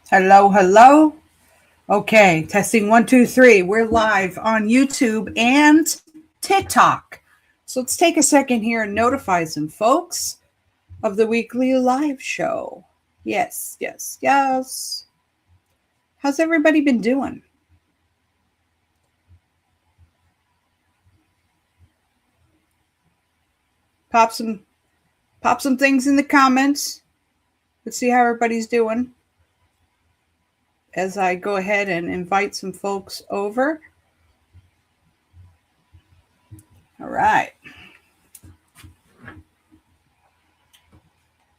Hello, hello. Okay, testing 1, 2, 3. We're live on YouTube and TikTok. So let's take a second here and notify some folks of the weekly live show. Yes, yes, yes. How's everybody been doing? Pop some things in the comments. Let's see how everybody's doing as I go ahead and invite some folks over. All right.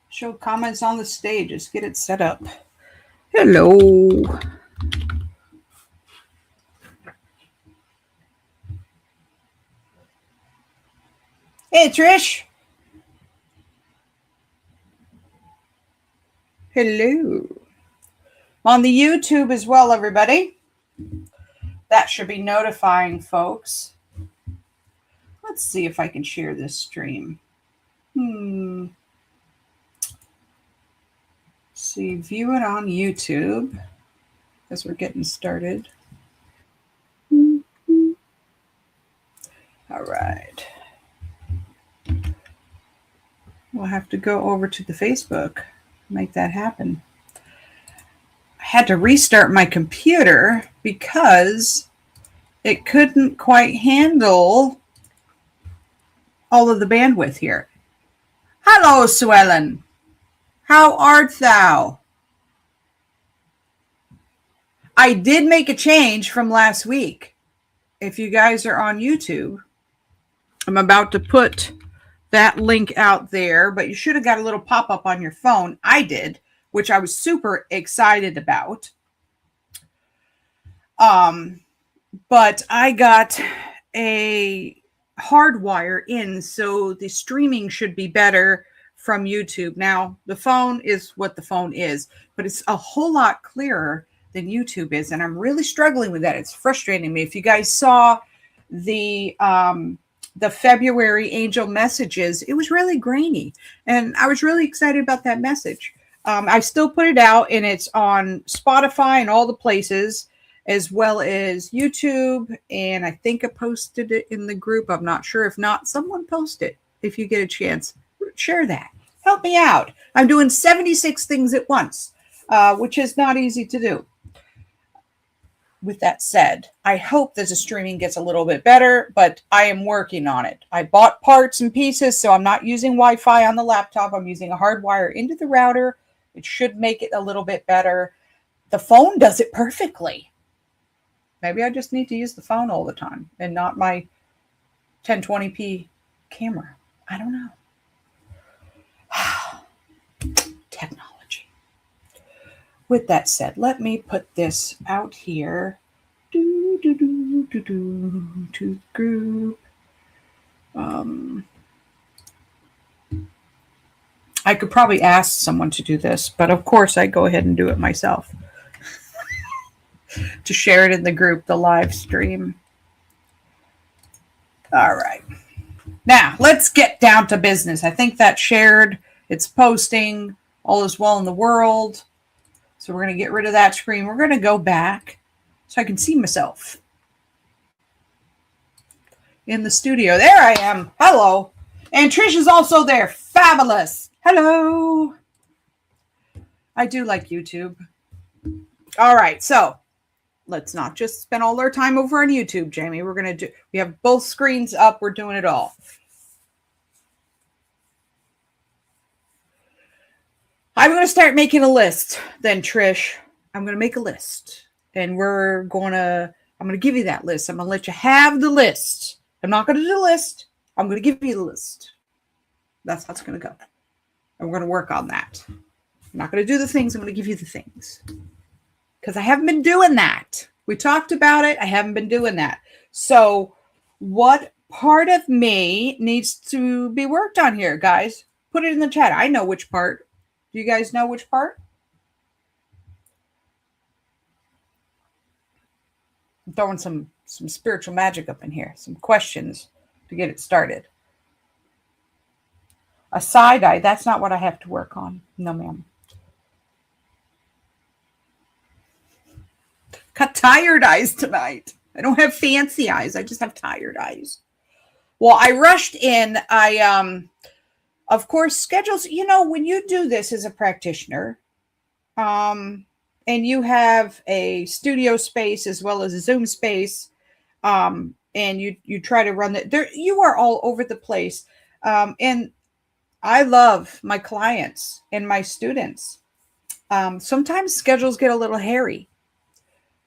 Show comments on the stage. Let's get it set up. Hello. Hey, Trish. Hello. On the YouTube as well, everybody. That should be notifying folks. Let's see if I can share this stream. See, view it on YouTube as we're getting started. All right. We'll have to go over to the Facebook, make that happen. I had to restart my computer because it couldn't quite handle all of the bandwidth here. Hello, Suellen. How art thou? I did make a change from last week. If you guys are on YouTube, I'm about to put that link out there, but you should have got a little pop-up on your phone. I did, which I was super excited about. But I got a hardwire in, so the streaming should be better from YouTube. Now, the phone is what the phone is, but it's a whole lot clearer than YouTube is, and I'm really struggling with that. It's frustrating me. If you guys saw the February angel messages, it was really grainy, and I was really excited about that message. I still put it out, and it's on Spotify and all the places, as well as YouTube, and I think I posted it in the group. I'm not sure. If not, someone post it. If you get a chance, share that. Help me out. I'm doing 76 things at once, which is not easy to do. With that said, I hope that the streaming gets a little bit better, but I am working on it. I bought parts and pieces, so I'm not using Wi-Fi on the laptop. I'm using a hard wire into the router. It should make it a little bit better. The phone does it perfectly. Maybe I just need to use the phone all the time and not my 1020p camera. I don't know. Technology. With that said, let me put this out here to the group. I could probably ask someone to do this, but of course I go ahead and do it myself. To share it in the group, the live stream. All right. Now, let's get down to business. I think that's shared. It's posting. All is well in the world. So we're going to get rid of that screen. We're going to go back so I can see myself in the studio. There I am. Hello. And Trish is also there. Fabulous. Hello. I do like YouTube. All right. So let's not just spend all our time over on YouTube, Jamie. We have both screens up. We're doing it all. I'm going to start making a list then, Trish. I'm going to make a list. And I'm going to give you that list. I'm going to let you have the list. I'm not going to do the list. I'm going to give you the list. That's how it's going to go. And we're going to work on that. I'm not going to do the things. I'm going to give you the things. Because I haven't been doing that. We talked about it. I haven't been doing that. So what part of me needs to be worked on here, guys? Put it in the chat. I know which part. Do you guys know which part? I'm throwing some spiritual magic up in here. Some questions to get it started. A side eye. That's not what I have to work on. No, ma'am. Got tired eyes tonight. I don't have fancy eyes. I just have tired eyes. Well, I rushed in. Of course, schedules, when you do this as a practitioner, and you have a studio space as well as a Zoom space, and you try to run that there, you are all over the place. And I love my clients and my students. Sometimes schedules get a little hairy.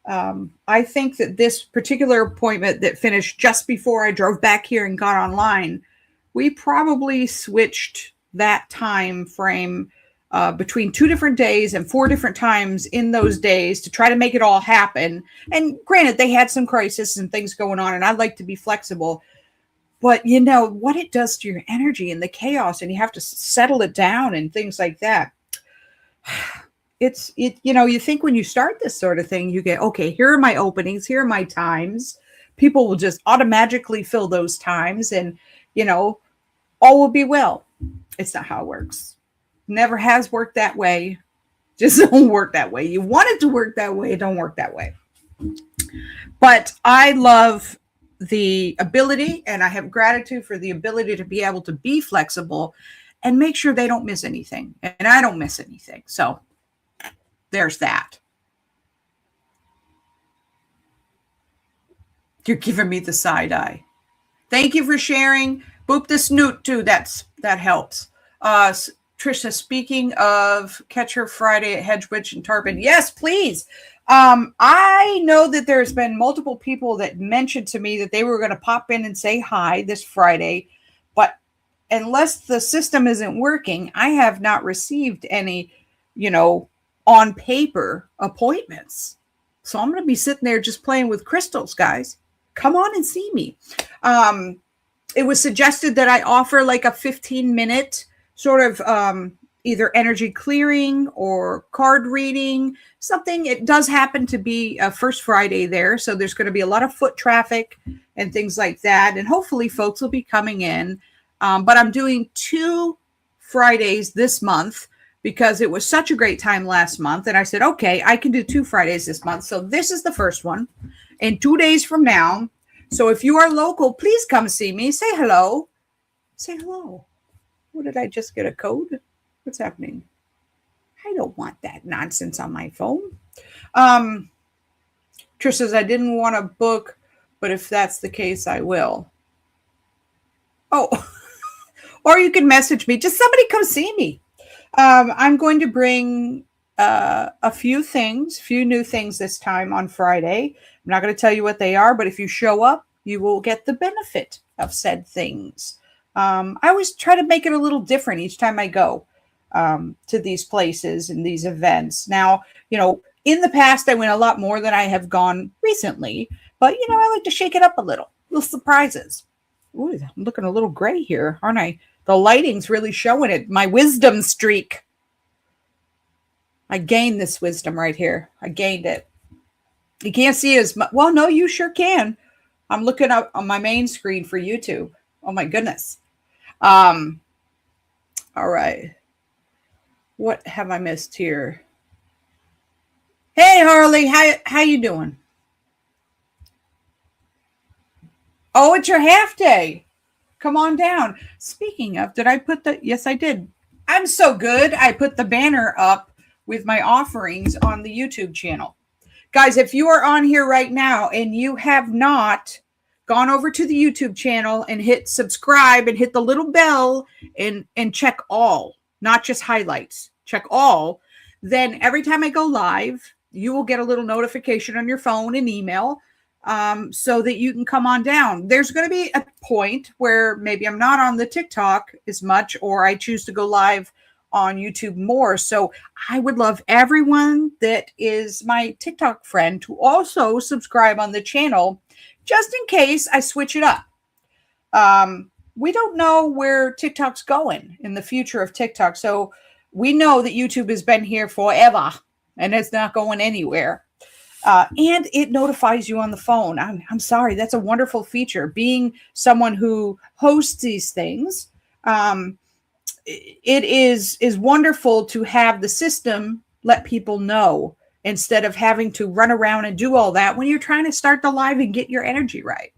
I think that this particular appointment that finished just before I drove back here and got online, we probably switched that time frame between 2 different days and 4 different times in those days to try to make it all happen. And granted, they had some crisis and things going on, and I'd like to be flexible. But what it does to your energy and the chaos, and you have to settle it down and things like that. You think when you start this sort of thing, you get, okay, here are my openings, here are my times. People will just automatically fill those times, and all will be well. It's not how it works. Never has worked that way. Just don't work that way. You want it to work that way, it don't work that way. But I love the ability, and I have gratitude for the ability to be able to be flexible and make sure they don't miss anything. And I don't miss anything. So there's that. You're giving me the side eye. Thank you for sharing. Boop the snoot too. That helps. Trisha, speaking of Catch Her Friday at Hedgewitch and Tarpon. Yes, please. I know that there's been multiple people that mentioned to me that they were going to pop in and say hi this Friday, but unless the system isn't working, I have not received any, on paper appointments. So I'm going to be sitting there just playing with crystals, guys. Come on and see me. It was suggested that I offer like a 15-minute sort of either energy clearing or card reading, something. It does happen to be a first Friday there, so there's going to be a lot of foot traffic and things like that, and hopefully folks will be coming in. But I'm doing 2 Fridays this month because it was such a great time last month, and I said, okay, I can do 2 Fridays this month. So this is the first one, and 2 days from now. So if you are local, please come see me. Say hello. Say hello. What did I just get, a code? What's happening? I don't want that nonsense on my phone. Trish says, I didn't want to book, but if that's the case, I will. Oh, or you can message me. Just somebody come see me. I'm going to bring a few new things this time on Friday. I'm not going to tell you what they are, but if you show up, you will get the benefit of said things. I always try to make it a little different each time I go to these places and these events. Now, in the past, I went a lot more than I have gone recently, but, I like to shake it up a little surprises. Ooh, I'm looking a little gray here, aren't I? The lighting's really showing it. My wisdom streak. I gained this wisdom right here. I gained it. You can't see it as much. Well, no, you sure can. I'm looking up on my main screen for YouTube. Oh my goodness. All right. What have I missed here? Hey, Harley, how you doing? Oh, it's your half day. Come on down. Speaking of, did I put yes, I did. I'm so good. I put the banner up with my offerings on the YouTube channel. Guys, if you are on here right now and you have not gone over to the YouTube channel and hit subscribe and hit the little bell and check all, not just highlights, check all, then every time I go live, you will get a little notification on your phone and email so that you can come on down. There's going to be a point where maybe I'm not on the TikTok as much, or I choose to go live on YouTube more. So I would love everyone that is my TikTok friend to also subscribe on the channel, just in case I switch it up. We don't know where TikTok's going in the future of TikTok. So we know that YouTube has been here forever and it's not going anywhere. And it notifies you on the phone. I'm sorry. That's a wonderful feature. Being someone who hosts these things, it is wonderful to have the system let people know instead of having to run around and do all that when you're trying to start the live and get your energy right.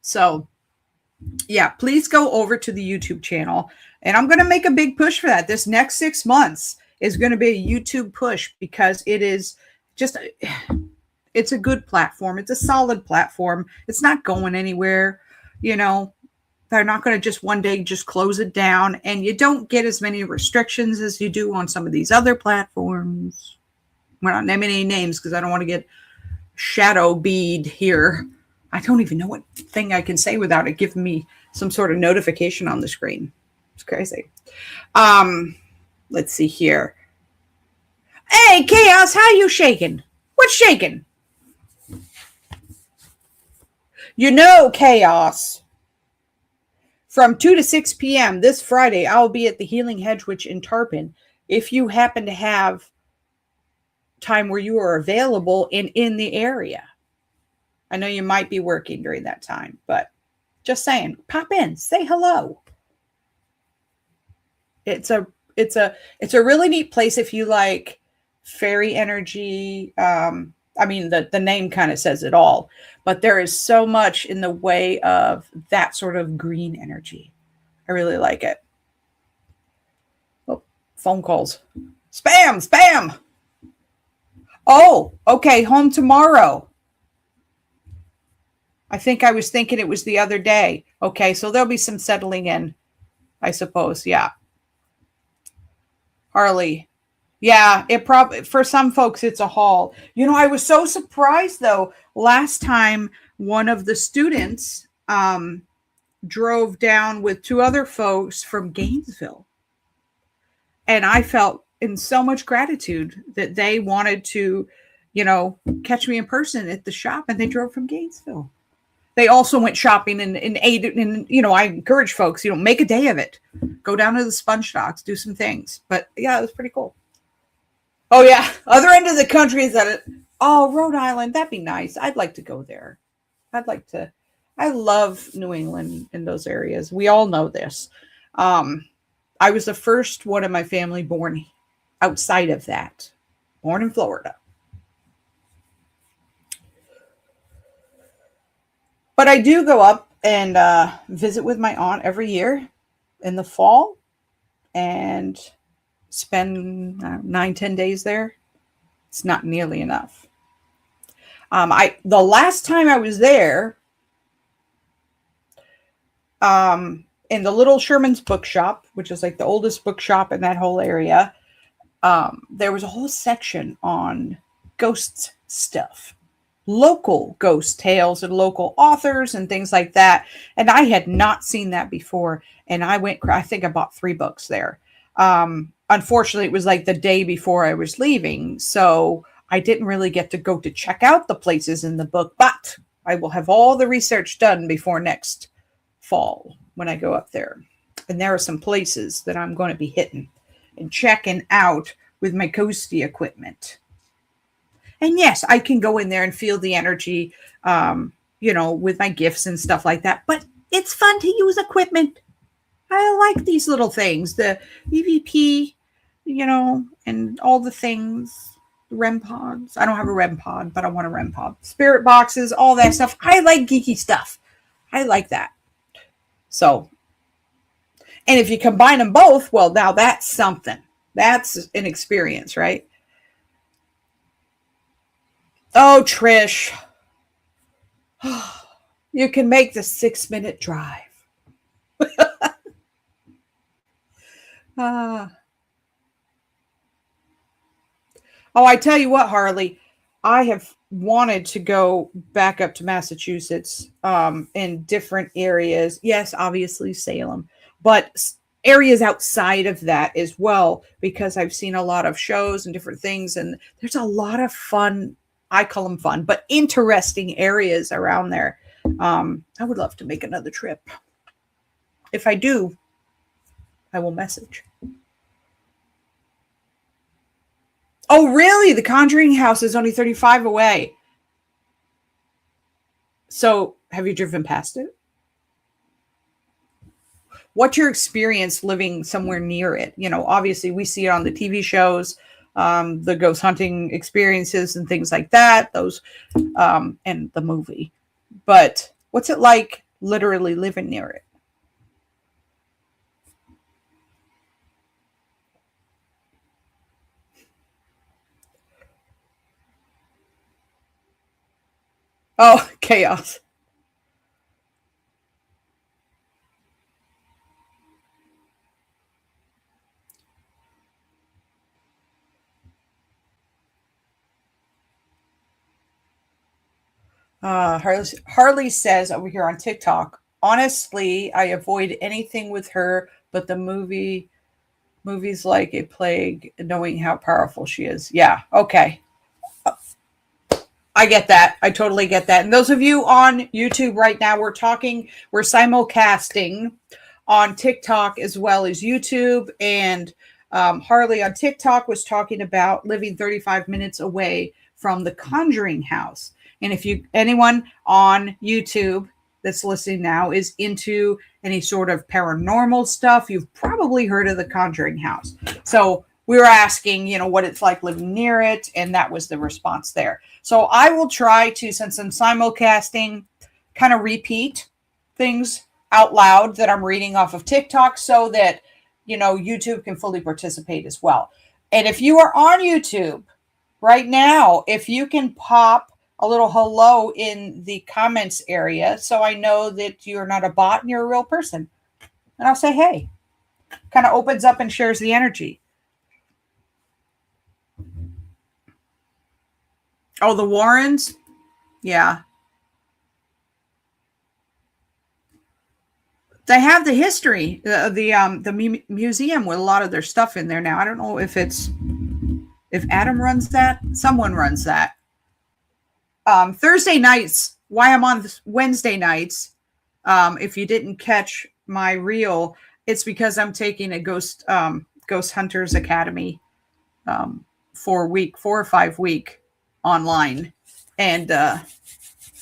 So yeah, please go over to the YouTube channel. And I'm going to make a big push for that. This next 6 months is going to be a YouTube push because it is just, it's a good platform. It's a solid platform. It's not going anywhere. You know, they're not going to just one day just close it down. And you don't get as many restrictions as you do on some of these other platforms. We're not naming any names because I don't want to get shadow bead here. I don't even know what thing I can say without it giving me some sort of notification on the screen. It's crazy. Let's see here. Hey, Chaos, how you shaking? What's shaking? You know, Chaos. From 2 to 6 p.m. this Friday, I'll be at the Healing Hedge Witch in Tarpon. If you happen to have time where you are available and in the area. I know you might be working during that time, but just saying, pop in, say hello. It's a really neat place if you like fairy energy. I mean, the name kind of says it all, but there is so much in the way of that sort of green energy. I really like it. Oh, phone calls. Spam, spam. Oh, okay, home tomorrow. I think I was thinking it was the other day. Okay, so there'll be some settling in, I suppose. Yeah. Harley. Yeah, it probably, for some folks, it's a haul. You know, I was so surprised, though. Last time, one of the students drove down with 2 other folks from Gainesville. And I felt in so much gratitude that they wanted to, you know, catch me in person at the shop, and they drove from Gainesville. They also went shopping and ate, and, you know, I encourage folks, you know, make a day of it. Go down to the sponge stocks, do some things. But yeah, it was pretty cool. Oh yeah, other end of the country is that it. Oh, Rhode Island, that'd be nice. I'd like to go there. I love New England in those areas. We all know this. I was the first one in my family born outside of that, born in Florida. But I do go up and visit with my aunt every year in the fall and spend 9-10 days there. It's not nearly enough. The last time I was there, in the Little Sherman's bookshop, which is like the oldest bookshop in that whole area, there was a whole section on ghost stuff. Local ghost tales and local authors and things like that. And I had not seen that before. And I think I bought 3 books there. Unfortunately, it was like the day before I was leaving. So I didn't really get to go to check out the places in the book, but I will have all the research done before next fall when I go up there. And there are some places that I'm going to be hitting and checking out with my ghosty equipment. And yes, I can go in there and feel the energy, you know, with my gifts and stuff like that. But it's fun to use equipment. I like these little things, the EVP, you know, and all the things, REM pods. I don't have a REM pod, but I want a REM pod. Spirit boxes, all that stuff. I like geeky stuff. I like that. So, and if you combine them both, well, now that's something. That's an experience, right? Oh, Trish, you can make the 6-minute drive. Oh, I tell you what, Harley, I have wanted to go back up to Massachusetts in different areas. Yes, obviously Salem, but areas outside of that as well, because I've seen a lot of shows and different things, and there's a lot of fun. I call them fun, but interesting areas around there. I would love to make another trip. If I do, I will message. Oh, really? The Conjuring House is only 35 away. So have you driven past it? What's your experience living somewhere near it? You know, obviously we see it on the TV shows. the ghost hunting experiences and things like that, those, and the movie. But what's it like literally living near it? Oh, chaos. Harley says over here on TikTok, honestly, I avoid anything with her, but the movies like a plague, knowing how powerful she is. Yeah, okay. I get that. I totally get that. And those of you on YouTube right now, we're simulcasting on TikTok as well as YouTube. And Harley on TikTok was talking about living 35 minutes away from the Conjuring house. And if anyone on YouTube that's listening now is into any sort of paranormal stuff, you've probably heard of the Conjuring house. So we were asking, what it's like living near it, and that was the response there. So I will try to, since I'm simulcasting, kind of repeat things out loud that I'm reading off of TikTok so that, YouTube can fully participate as well. And if you are on YouTube right now, if you can pop a little hello in the comments area so I know that you're not a bot and you're a real person. And I'll say, hey, kind of opens up and shares the energy. Oh, the Warrens? Yeah. They have the history, the museum with a lot of their stuff in there now. I don't know if Adam runs that. Someone runs that. Thursday nights, why I'm on Wednesday nights, if you didn't catch my reel, it's because I'm taking a Ghost Hunters Academy 4 or 5 week online. And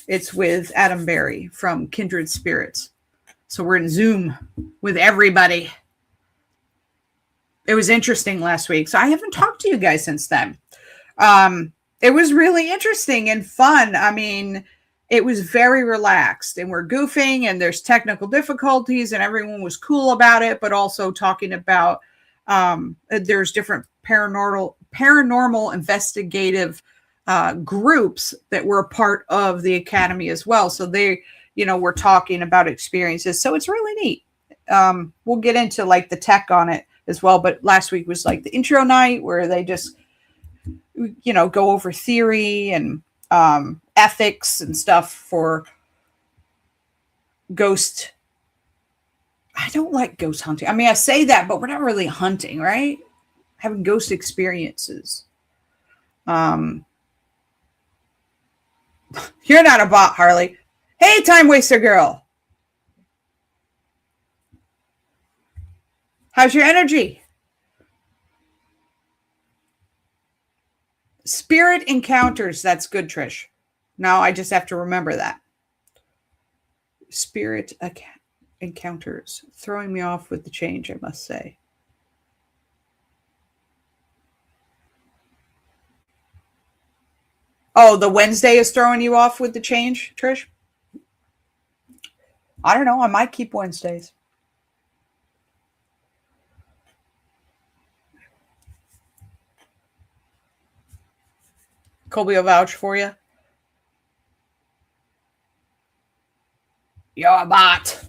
it's with Adam Berry from Kindred Spirits. So we're in Zoom with everybody. It was interesting last week. So I haven't talked to you guys since then. It was really interesting and fun. I mean, it was very relaxed and we're goofing and there's technical difficulties and everyone was cool about it, but also talking about there's different paranormal investigative groups that were a part of the academy as well. So they, were talking about experiences. So it's really neat. We'll get into like the tech on it as well. But last week was like the intro night where they just, go over theory and ethics and stuff for ghost. I don't like ghost hunting. I mean, I say that, but we're not really hunting, right? Having ghost experiences. You're not a bot, Harley. Hey, time waster girl. How's your energy? Spirit encounters. That's good, Trish. Now I just have to remember that. Spirit encounters. Throwing me off with the change, I must say. Oh, the Wednesday is throwing you off with the change, Trish? I don't know. I might keep Wednesdays. Colby will vouch for you. You're a bot.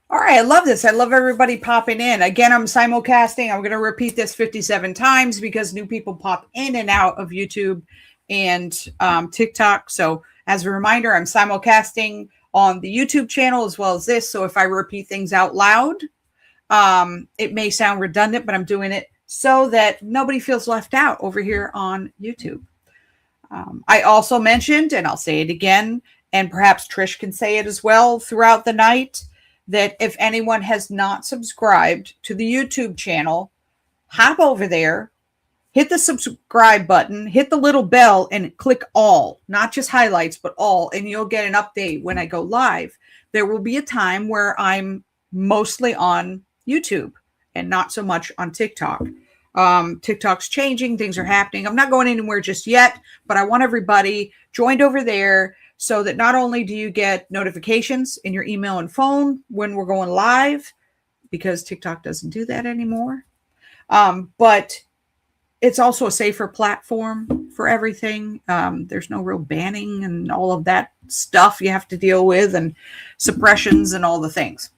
All right, I love this. I love everybody popping in. Again, I'm simulcasting. I'm going to repeat this 57 times because new people pop in and out of YouTube and TikTok. So as a reminder, I'm simulcasting on the YouTube channel as well as this. So if I repeat things out loud, it may sound redundant, but I'm doing it so that nobody feels left out over here on YouTube. I also mentioned, and I'll say it again, and perhaps Trish can say it as well throughout the night, that if anyone has not subscribed to the YouTube channel, hop over there, hit the subscribe button, hit the little bell, and click all, not just highlights, but all, and you'll get an update when I go live. There will be a time where I'm mostly on YouTube and not so much on TikTok. TikTok's changing. Things are happening. I'm not going anywhere just yet, but I want everybody joined over there so that not only do you get notifications in your email and phone when we're going live, because TikTok doesn't do that anymore, but it's also a safer platform for everything. There's no real banning and all of that stuff you have to deal with, and suppressions and all the things.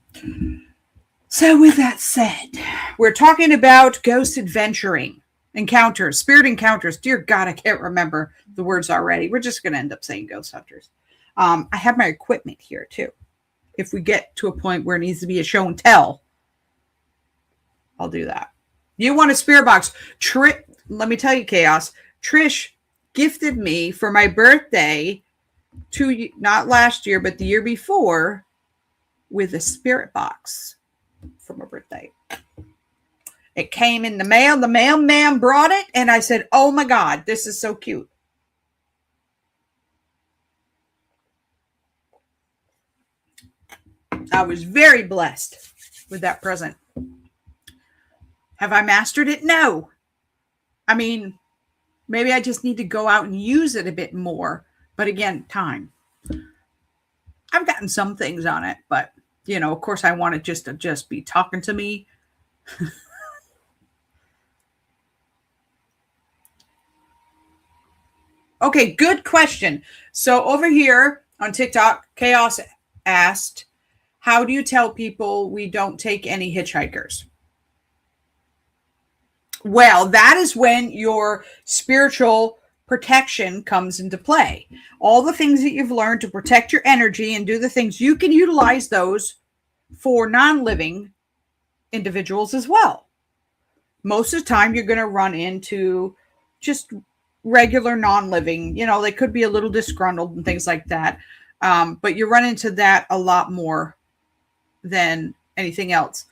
So with that said, we're talking about ghost adventuring, encounters, spirit encounters. Dear God, I can't remember the words already. We're just going to end up saying ghost hunters. I have my equipment here too. If we get to a point where it needs to be a show and tell, I'll do that. You want a spirit box? Let me tell you, Chaos. Trish gifted me for my birthday, not last year, but the year before, with a spirit box for my birthday. It came in the mail. The mailman brought it, and I said, oh my God, this is so cute. I was very blessed with that present. Have I mastered it? No. I mean, maybe I just need to go out and use it a bit more. But again, time. I've gotten some things on it, but of course I want it to just be talking to me. Okay, good question. So over here on TikTok, Chaos asked, how do you tell people we don't take any hitchhikers? Well, that is when your spiritual protection comes into play. All the things that you've learned to protect your energy and do the things, you can utilize those for non-living individuals as well. Most of the time, you're going to run into just regular non-living. They could be a little disgruntled and things like that. But you run into that a lot more than anything else.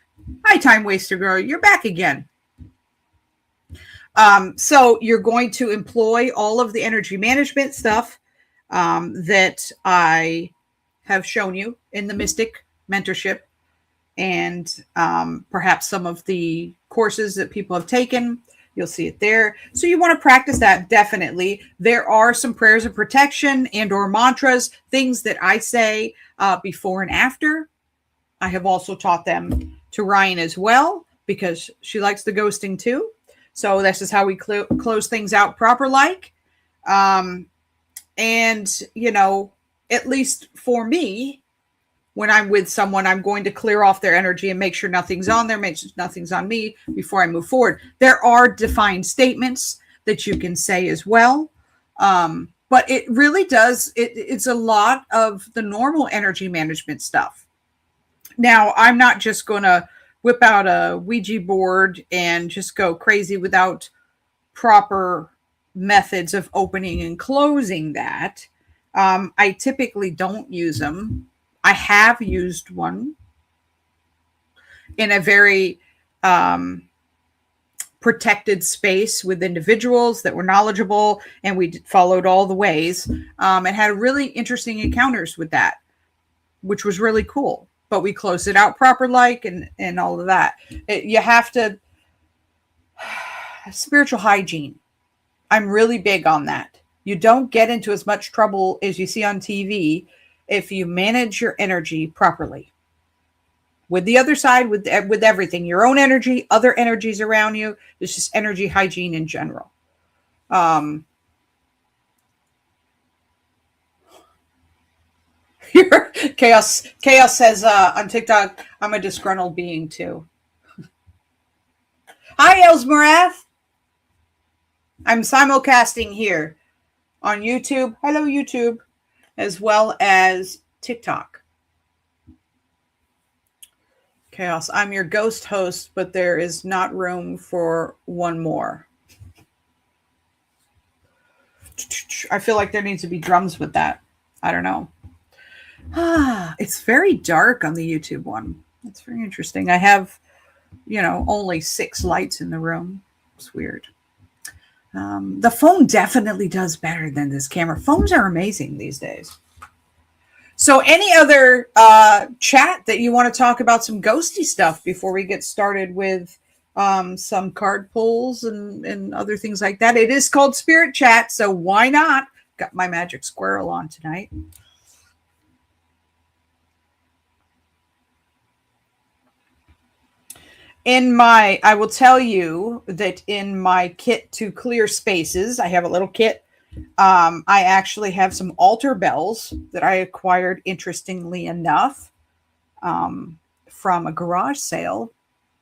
Hi, Time Waster Girl. You're back again. So you're going to employ all of the energy management stuff that I have shown you in the Mystic Mentorship, and perhaps some of the courses that people have taken. You'll see it there. So you want to practice that, definitely. There are some prayers of protection and or mantras, things that I say before and after. I have also taught them to Ryan as well, because she likes the ghosting too. So this is how we close things out proper like. And, at least for me, when I'm with someone, I'm going to clear off their energy and make sure nothing's on there, make sure nothing's on me before I move forward. There are defined statements that you can say as well. But it really does, it's a lot of the normal energy management stuff. Now, I'm not just going to whip out a Ouija board and just go crazy without proper methods of opening and closing that. I typically don't use them. I have used one in a very protected space with individuals that were knowledgeable, and we followed all the ways and had really interesting encounters with that, which was really cool. But we closed it out proper like and all of that. You have to, spiritual hygiene. I'm really big on that. You don't get into as much trouble as you see on TV if you manage your energy properly. With the other side, with everything, your own energy, other energies around you, it's just energy hygiene in general. Chaos says on TikTok, I'm a disgruntled being too. Hi, Elsmarath. I'm simulcasting here on YouTube. Hello, YouTube, as well as TikTok. Chaos, I'm your ghost host, but there is not room for one more. I feel like there needs to be drums with that. I don't know. It's very dark on the YouTube one. It's very interesting. I have, only 6 lights in the room. It's weird. The phone definitely does better than this camera. Phones are amazing these days. So any other chat that you want to talk about some ghosty stuff before we get started with some card pulls and other things like that. It is called Spirit Chat, so why not? Got my magic squirrel on tonight. I will tell you that in my kit to clear spaces, I have a little kit. I actually have some altar bells that I acquired, interestingly enough, from a garage sale.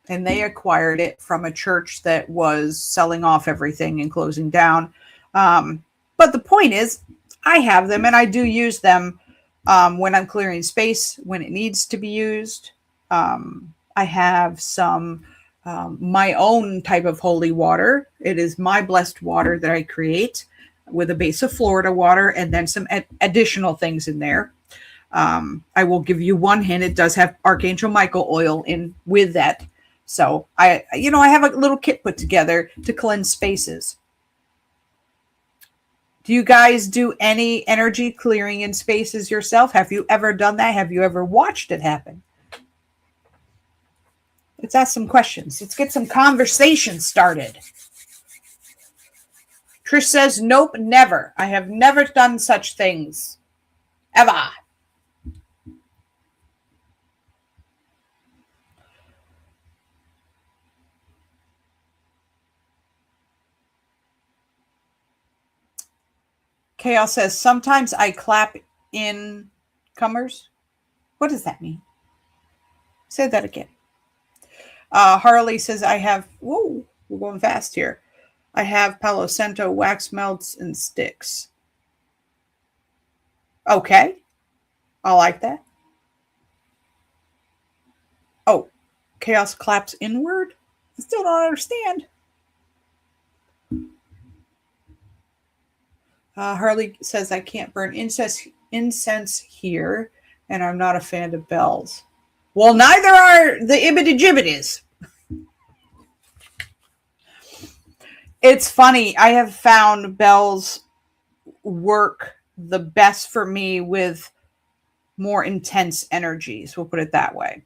And they acquired it from a church that was selling off everything and closing down. But the point is, I have them and I do use them when I'm clearing space, when it needs to be used. I have some my own type of holy water. It is my blessed water that I create with a base of Florida water and then some additional things in there. I will give you one hint. It does have Archangel Michael oil in with that. So I have a little kit put together to cleanse spaces. Do you guys do any energy clearing in spaces yourself? Have you ever done that? Have you ever watched it happen? Let's ask some questions. Let's get some conversation started. Trish says, nope, never. I have never done such things. Ever. Chaos says, sometimes I clap in comers. What does that mean? Say that again. Harley says, I have, whoa, we're going fast here. I have Palo Santo wax melts and sticks. Okay. I like that. Oh, Chaos claps inward? I still don't understand. Harley says, I can't burn incense here, and I'm not a fan of bells. Well, neither are the Ibbity Jibbities. It's funny. I have found bells work the best for me with more intense energies. We'll put it that way.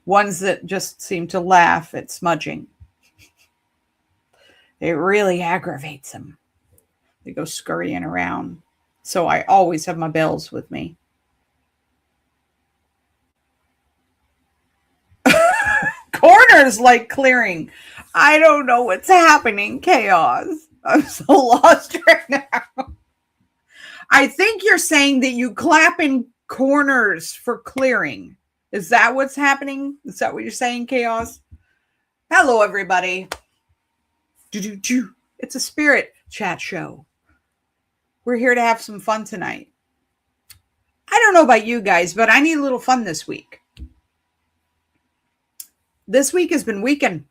Ones that just seem to laugh at smudging. It really aggravates them. They go scurrying around. So I always have my bells with me. Corners like clearing. I don't know what's happening. Chaos. I'm so lost right now. I think you're saying that you clap in corners for clearing. Is that what's happening? Is that what you're saying, Chaos? Hello, everybody. It's a spirit chat show. We're here to have some fun tonight. I don't know about you guys, but I need a little fun this week. This week has been weakened.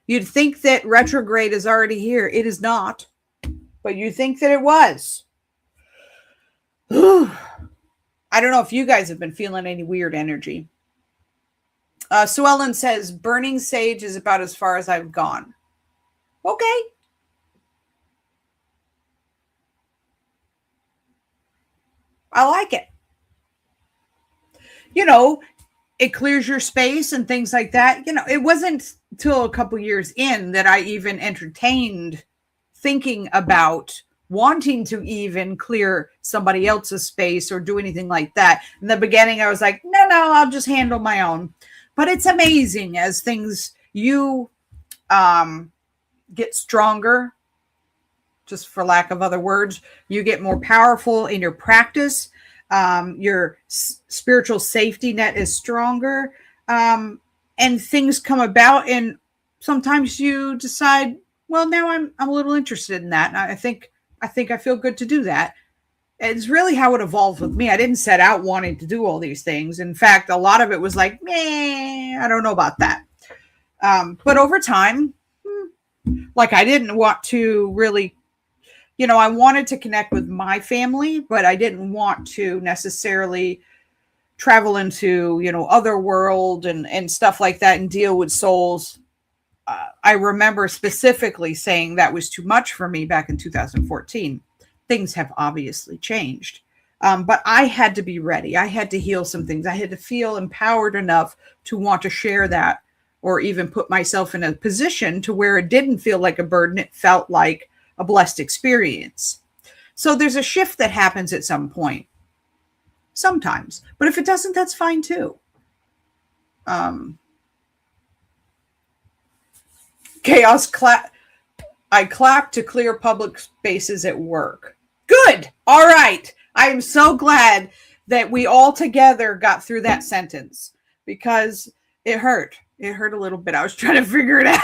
You'd think that retrograde is already here. It is not. But you think that it was. I don't know if you guys have been feeling any weird energy. Sue Ellen says, burning sage is about as far as I've gone. Okay. I like it. It clears your space and things like that. It wasn't till a couple years in that I even entertained thinking about wanting to even clear somebody else's space or do anything like that. In the beginning, I was like, no, I'll just handle my own. But it's amazing as you get stronger, just for lack of other words, you get more powerful in your practice. Your spiritual safety net is stronger, and things come about. And sometimes you decide, well, now I'm a little interested in that, and I think I feel good to do that. It's really how it evolved with me. I didn't set out wanting to do all these things. In fact, a lot of it was like, I don't know about that. But over time, like I didn't want to really. I wanted to connect with my family, but I didn't want to necessarily travel into, other world and stuff like that and deal with souls. I remember specifically saying that was too much for me back in 2014. Things have obviously changed. But I had to be ready. I had to heal some things. I had to feel empowered enough to want to share that, or even put myself in a position to where it didn't feel like a burden. It felt like a blessed experience. So there's a shift that happens at some point, sometimes. But if it doesn't, that's fine too. Chaos clap. I clap to clear public spaces at work. Good. All right. I am so glad that we all together got through that sentence, because it hurt. It hurt a little bit. I was trying to figure it out,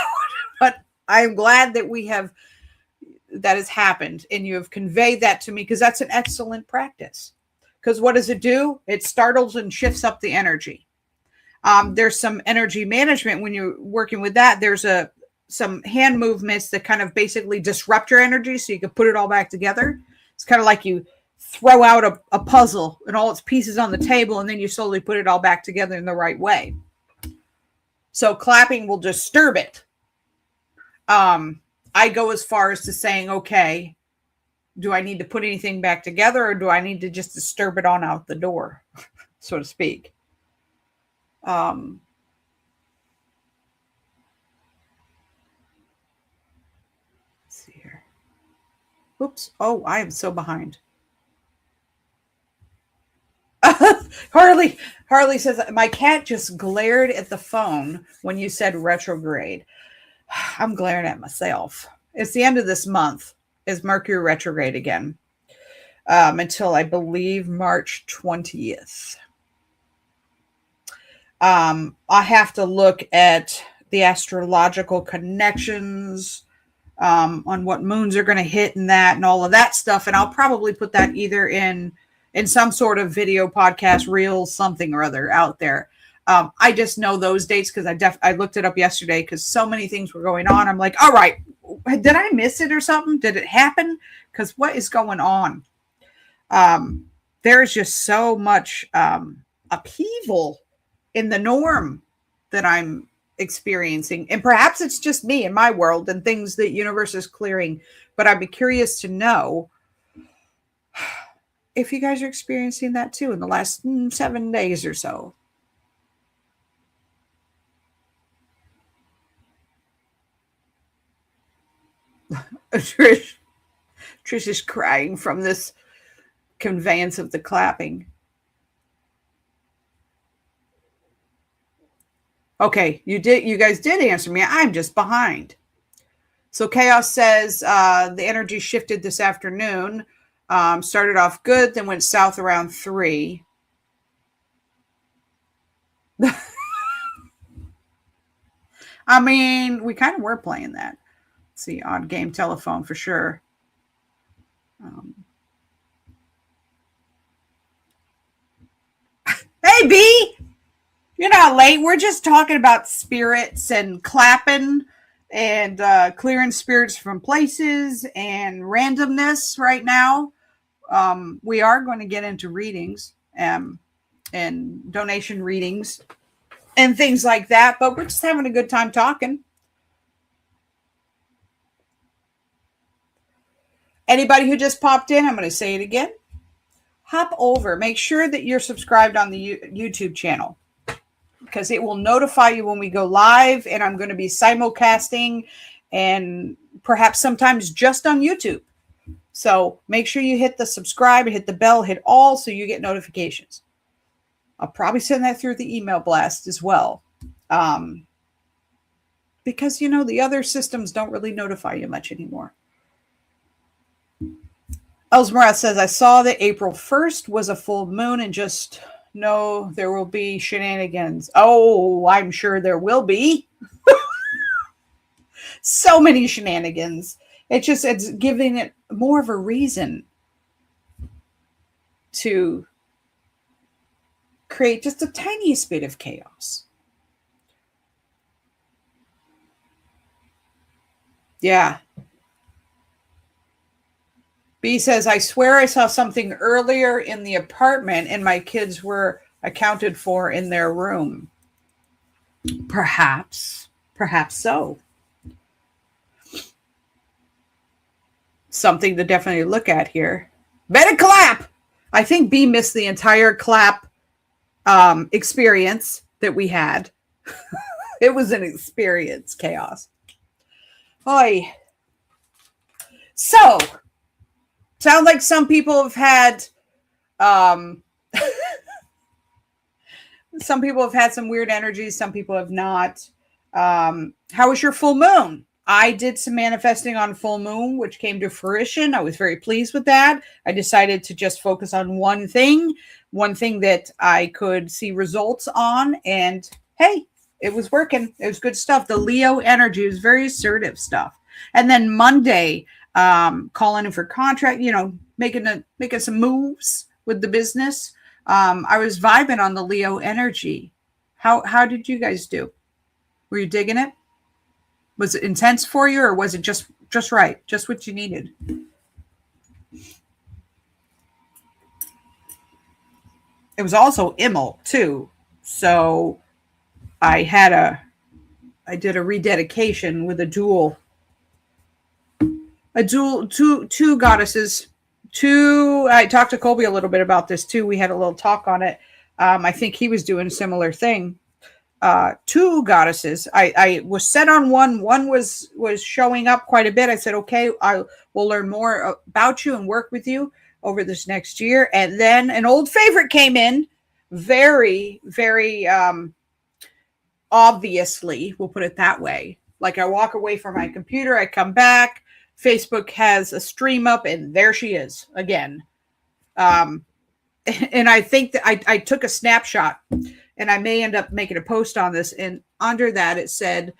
but I am glad that that has happened, and you have conveyed that to me, because that's an excellent practice. Because what does it do? It startles and shifts up the energy. There's some energy management when you're working with that. There's some hand movements that kind of basically disrupt your energy so you can put it all back together. It's kind of like you throw out a puzzle and all its pieces on the table, and then you slowly put it all back together in the right way. So clapping will disturb it. I go as far as to saying, okay, do I need to put anything back together, or do I need to just disturb it on out the door, so to speak? Let's see here. Oops. Oh, I am so behind. Harley says, my cat just glared at the phone when you said retrograde. I'm glaring at myself. It's the end of this month is Mercury retrograde again, until I believe March 20th. I have to look at the astrological connections, on what moons are going to hit and that and all of that stuff. And I'll probably put that either in some sort of video podcast, reel, something or other out there. I just know those dates because I looked it up yesterday because so many things were going on. I'm like, all right, did I miss it or something? Did it happen? Because what is going on? There's just so much upheaval in the norm that I'm experiencing. And perhaps it's just me in my world and things that universe is clearing. But I'd be curious to know if you guys are experiencing that too in the last 7 days or so. Trish is crying from this conveyance of the clapping. Okay, you guys did answer me. I'm just behind. So Chaos says the energy shifted this afternoon. Started off good, then went south around 3. I mean, we kind of were playing that. Let's see, odd game telephone for sure. Hey, B! You're not late. We're just talking about spirits and clapping and clearing spirits from places and randomness right now. We are going to get into readings and donation readings and things like that, but we're just having a good time talking. Anybody who just popped in, I'm going to say it again. Hop over. Make sure that you're subscribed on the YouTube channel, because it will notify you when we go live, and I'm going to be simulcasting and perhaps sometimes just on YouTube. So make sure you hit the subscribe, hit the bell, hit all so you get notifications. I'll probably send that through the email blast as well. Because, the other systems don't really notify you much anymore. Elsmara says, I saw that April 1st was a full moon and just know there will be shenanigans. Oh, I'm sure there will be. So many shenanigans. It's giving it more of a reason to create just the tiniest bit of chaos. Yeah. B says, I swear I saw something earlier in the apartment and my kids were accounted for in their room. Perhaps so. Something to definitely look at here. Better clap. I think B missed the entire clap experience that we had. It was an experience, chaos. Oy. So, sounds like some people have had some people have had some weird energies, some people have not. How was your full moon? I did some manifesting on full moon, which came to fruition. I was very pleased with that. I decided to just focus on one thing that I could see results on. And hey, it was working. It was good stuff. The Leo energy was very assertive stuff. And then Monday, calling in for contract, making some moves with the business. I was vibing on the Leo energy. How did you guys do? Were you digging it? Was it intense for you, or was it just right, just what you needed? It was also Immel too, so I did a rededication with two goddesses. I talked to Colby a little bit about this too. We had a little talk on it. I think he was doing a similar thing. Two goddesses. I was set on one. One was showing up quite a bit. I said, okay, I will learn more about you and work with you over this next year. And then an old favorite came in, very, very obviously, we'll put it that way. Like I walk away from my computer, I come back, Facebook has a stream up, and there she is again. And I think that I took a snapshot, and I may end up making a post on this. And under that, it said,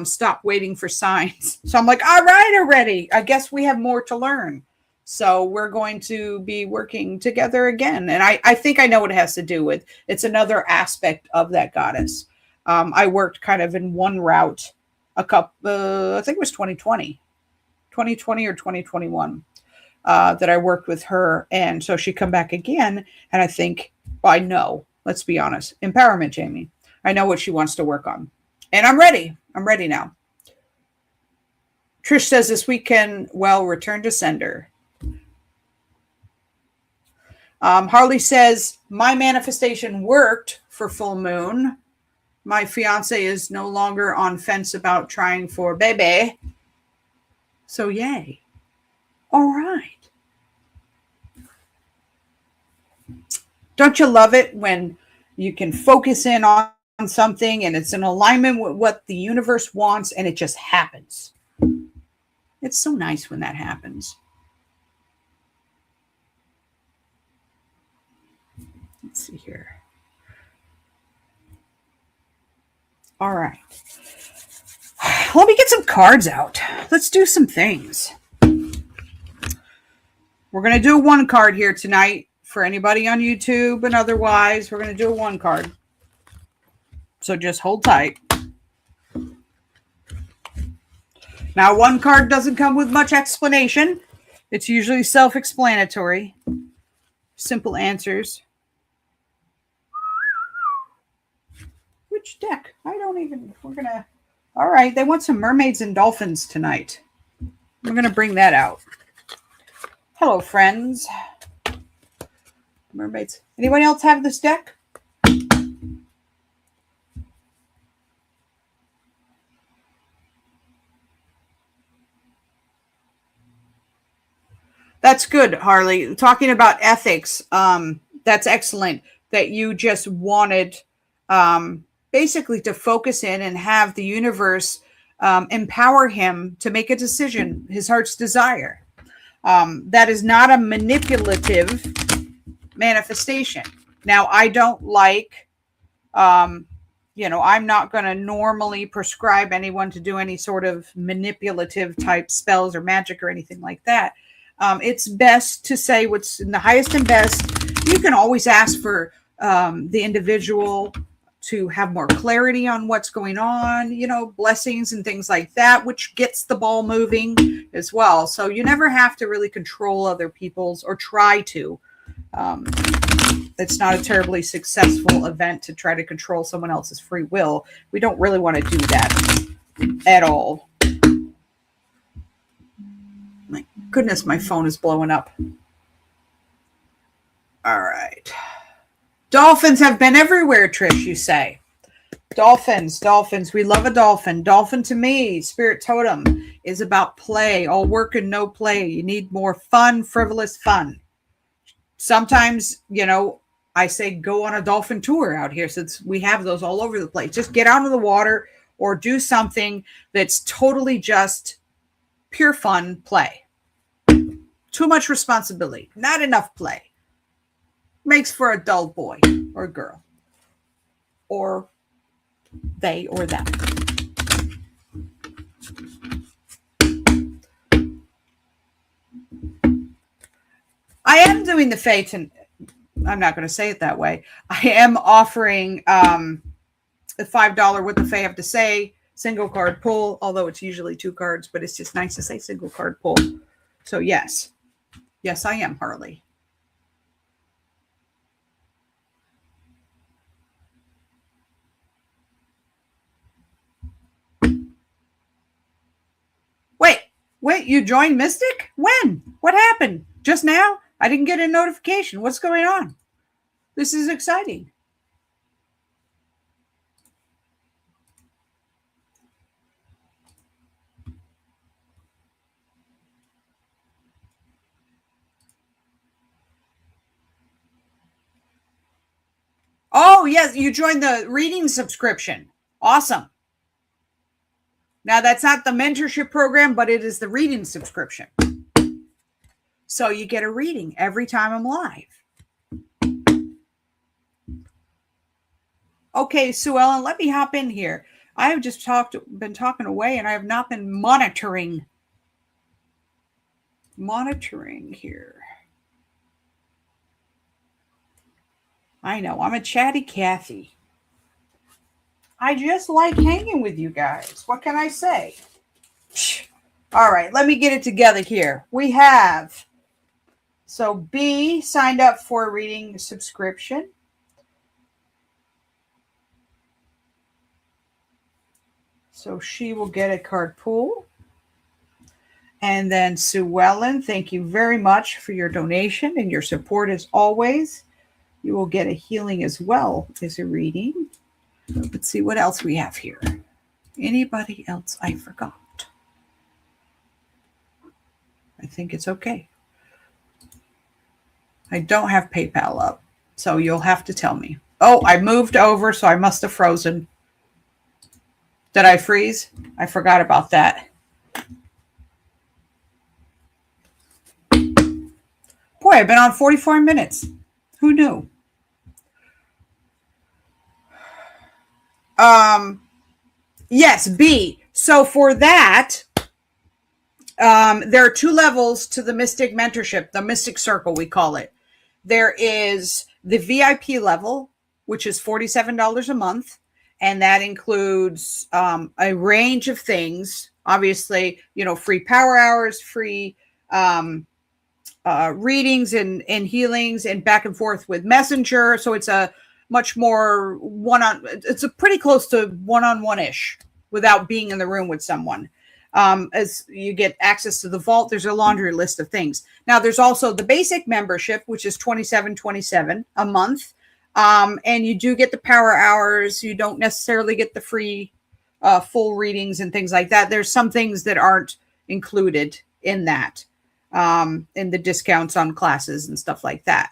stop waiting for signs. So I'm like, all right, already. I guess we have more to learn. So we're going to be working together again. And I think I know what it has to do with. It's another aspect of that goddess. I worked kind of in one route I think it was 2020 or 2021. That I worked with her. And so she come back again. And I think, well, I know, let's be honest, empowerment, Jamie. I know what she wants to work on. And I'm ready. I'm ready now. Trish says this weekend, well, return to sender. Harley says, my manifestation worked for full moon. My fiance is no longer on fence about trying for baby. So yay. All right. Don't you love it when you can focus in on something and it's in alignment with what the universe wants and it just happens? It's so nice when that happens. Let's see here. All right. Let me get some cards out. Let's do some things. We're going to do a one card here tonight for anybody on YouTube and otherwise. We're going to do a one card. So just hold tight. Now, one card doesn't come with much explanation. It's usually self-explanatory. Simple answers. Which deck? We're going to, all right. They want some mermaids and dolphins tonight. We're going to bring that out. Hello, friends. Mermaids. Anyone else have this deck? That's good, Harley. Talking about ethics, that's excellent that you just wanted basically to focus in and have the universe empower him to make a decision, his heart's desire. That is not a manipulative manifestation. Now, I don't like, I'm not going to normally prescribe anyone to do any sort of manipulative type spells or magic or anything like that. It's best to say what's in the highest and best. You can always ask for the individual to have more clarity on what's going on, blessings and things like that, which gets the ball moving as well. So you never have to really control other people's or try to. It's not a terribly successful event to try to control someone else's free will. We don't really want to do that at all. My goodness, my phone is blowing up. All right. Dolphins have been everywhere, Trish, you say. Dolphins. We love a dolphin. Dolphin to me, spirit totem, is about play, all work and no play. You need more fun, frivolous fun. Sometimes, I say go on a dolphin tour out here since we have those all over the place. Just get out of the water or do something that's totally just pure fun play. Too much responsibility, not enough play. Makes for a dull boy or girl. Or they or them. I am doing the Phaeton. I'm not going to say it that way. I am offering the $5 What the Fae Have to Say single card pull, although it's usually 2 cards, but it's just nice to say single card pull. So yes, I am, Harley. Wait, you joined Mystic? When? What happened? Just now? I didn't get a notification. What's going on? This is exciting. Oh, yes, you joined the reading subscription. Awesome. Now, that's not the mentorship program, but it is the reading subscription. So you get a reading every time I'm live. Okay, Sue Ellen, let me hop in here. I have just been talking away, and I have not been monitoring here. I know, I'm a chatty Cathy. I just like hanging with you guys. What can I say? All right, let me get it together here. We have, so B signed up for a reading subscription. So she will get a card pool. And then Sue Ellen, thank you very much for your donation and your support as always. You will get a healing as well as a reading. Let's see what else we have here. Anybody else I forgot? I think it's okay. I don't have PayPal up, so you'll have to tell me. Oh, I moved over, so I must have frozen. Did I freeze? I forgot about that. Boy, I've been on 44 minutes. Who knew? Yes, B. So for that, there are 2 levels to the Mystic Mentorship, the Mystic Circle, we call it. There is the VIP level, which is $47 a month. And that includes a range of things. Obviously, free power hours, free readings and healings and back and forth with Messenger. So it's a much more it's a pretty close to one-on-one-ish without being in the room with someone. As you get access to the vault, there's a laundry list of things. Now, there's also the basic membership, which is $27.27 a month. And you do get the power hours. You don't necessarily get the free full readings and things like that. There's some things that aren't included in that, in the discounts on classes and stuff like that.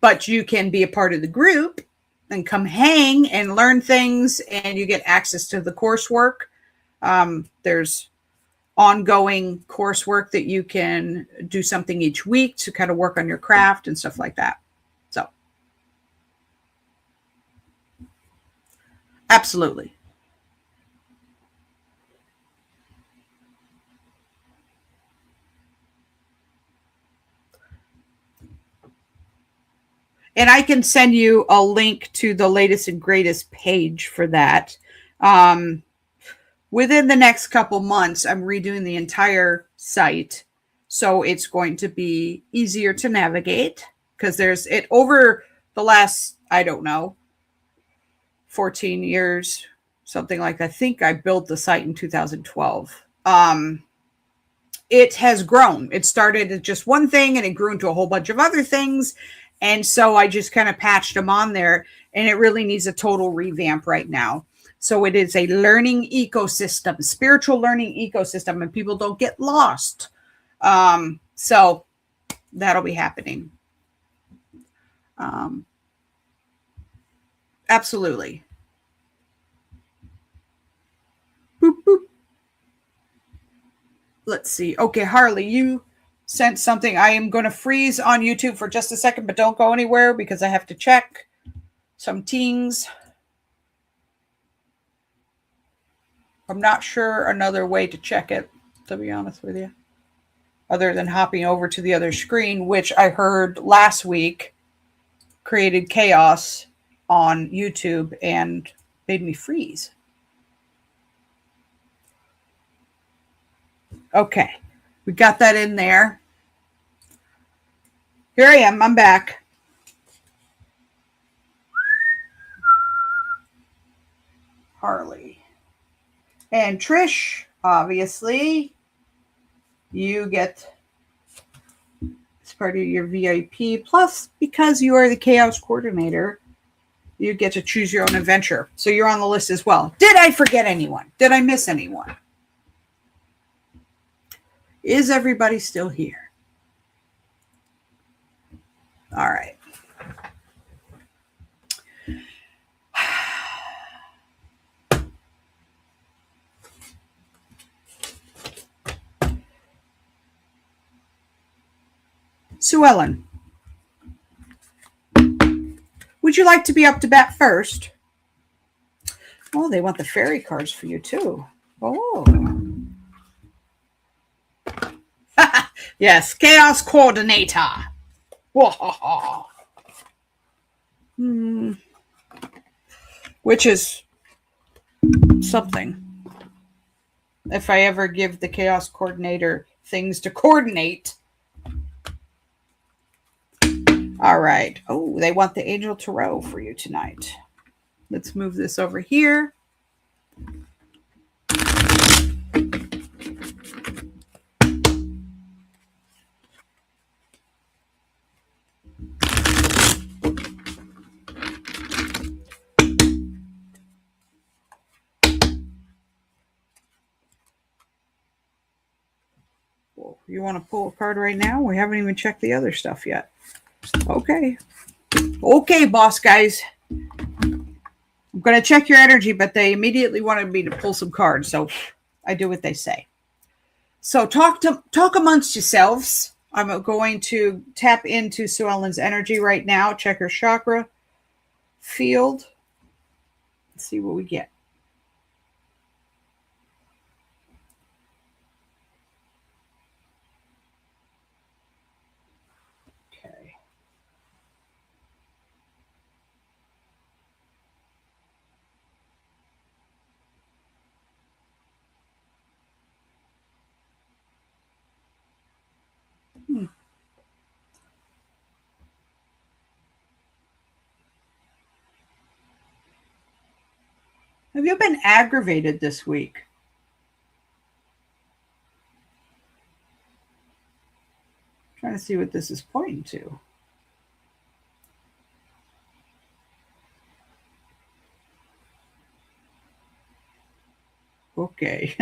But you can be a part of the group and come hang and learn things, and you get access to the coursework. There's ongoing coursework that you can do something each week to kind of work on your craft and stuff like that. So, absolutely. And I can send you a link to the latest and greatest page for that. Within the next couple months, I'm redoing the entire site. So it's going to be easier to navigate because there's it over the last, 14 years, something like that. I think I built the site in 2012. it has grown. It started at just one thing and it grew into a whole bunch of other things. And so I just kind of patched them on there, and it really needs a total revamp right now. So it is a learning ecosystem, spiritual learning ecosystem, and people don't get lost. So that'll be happening. Absolutely. Boop, boop. Let's see. Okay, Harley, you sent something. I am going to freeze on YouTube for just a second, but don't go anywhere because I have to check some things. I'm not sure another way to check it, to be honest with you, other than hopping over to the other screen, which I heard last week created chaos on YouTube and made me freeze. Okay, we got that in there. Here I am. I'm back. Harley. And Trish, obviously, you get, as part of your VIP. Plus, because you are the Chaos Coordinator, you get to choose your own adventure. So you're on the list as well. Did I forget anyone? Did I miss anyone? Is everybody still here? All right. Sue Ellen, would you like to be up to bat first? Oh, they want the fairy cards for you too. Oh. Yes, Chaos Coordinator. Which is something. If I ever give the Chaos Coordinator things to coordinate. All right. Oh, they want the Angel Tarot for you tonight. Let's move this over here. You want to pull a card right now? We haven't even checked the other stuff yet. Okay. Okay, boss guys. I'm going to check your energy, but they immediately wanted me to pull some cards, so I do what they say. So talk amongst yourselves. I'm going to tap into Sue Ellen's energy right now. Check her chakra field. Let's see what we get. Okay. Have you been aggravated this week? Trying to see what this is pointing to. Okay.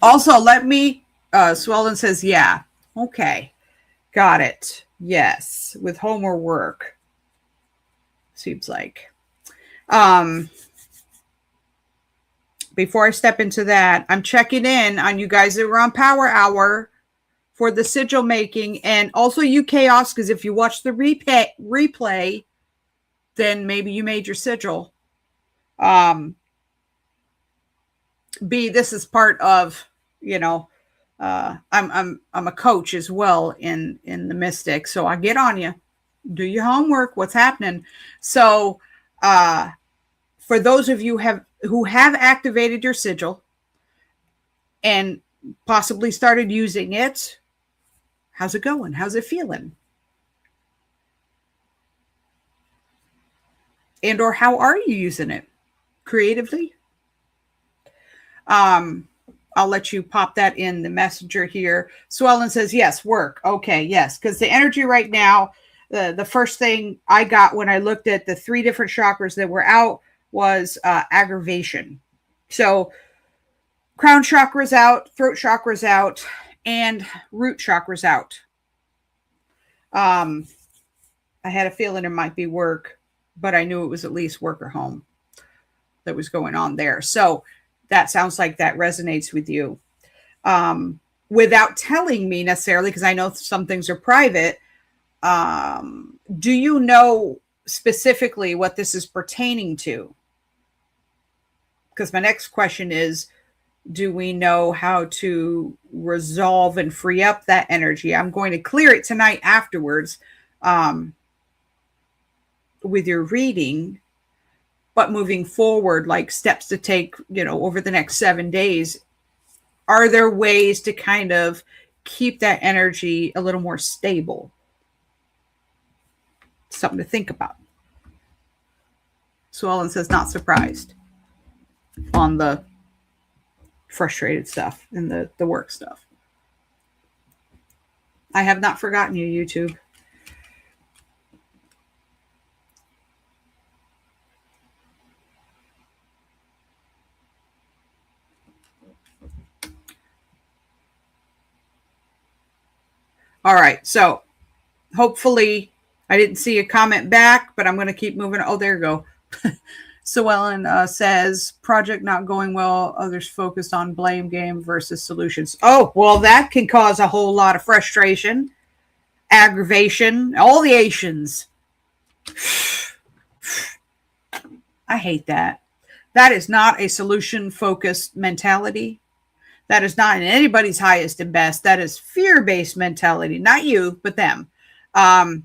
Also, let me, Swellen says, yeah. Okay. Got it. Yes. With home or work. Seems like. Before I step into that, I'm checking in on you guys that were on Power Hour for the sigil making, and also you Chaos, because if you watch the replay, then maybe you made your sigil. B, this is part of, I'm a coach as well in the Mystic, so I get on you, do your homework, what's happening. So for those of you who have activated your sigil and possibly started using it, how's it going? How's it feeling? And or how are you using it creatively? I'll let you pop that in the messenger here. Swellen says, yes, work. Okay, yes, because the energy right now, the first thing I got when I looked at the 3 different chakras that were out was aggravation. So crown chakra's out, throat chakra's out, and root chakra's out. I had a feeling it might be work, but I knew it was at least work or home that was going on there. So that sounds like that resonates with you. Without telling me necessarily, because I know some things are private, do you know specifically what this is pertaining to? Because my next question is, do we know how to resolve and free up that energy? I'm going to clear it tonight afterwards with your reading, but moving forward, like steps to take, over the next 7 days, are there ways to kind of keep that energy a little more stable? Something to think about. So Ellen says, not surprised on the frustrated stuff and the work stuff. I have not forgotten you, YouTube. All right, so hopefully I didn't see a comment back, but I'm going to keep moving. Oh, there you go. So Ellen says, project not going well, others focused on blame game versus solutions. Oh, well, that can cause a whole lot of frustration, aggravation, all the Asians. I hate that. That is not a solution-focused mentality. That is not in anybody's highest and best. That is fear-based mentality. Not you, but them. But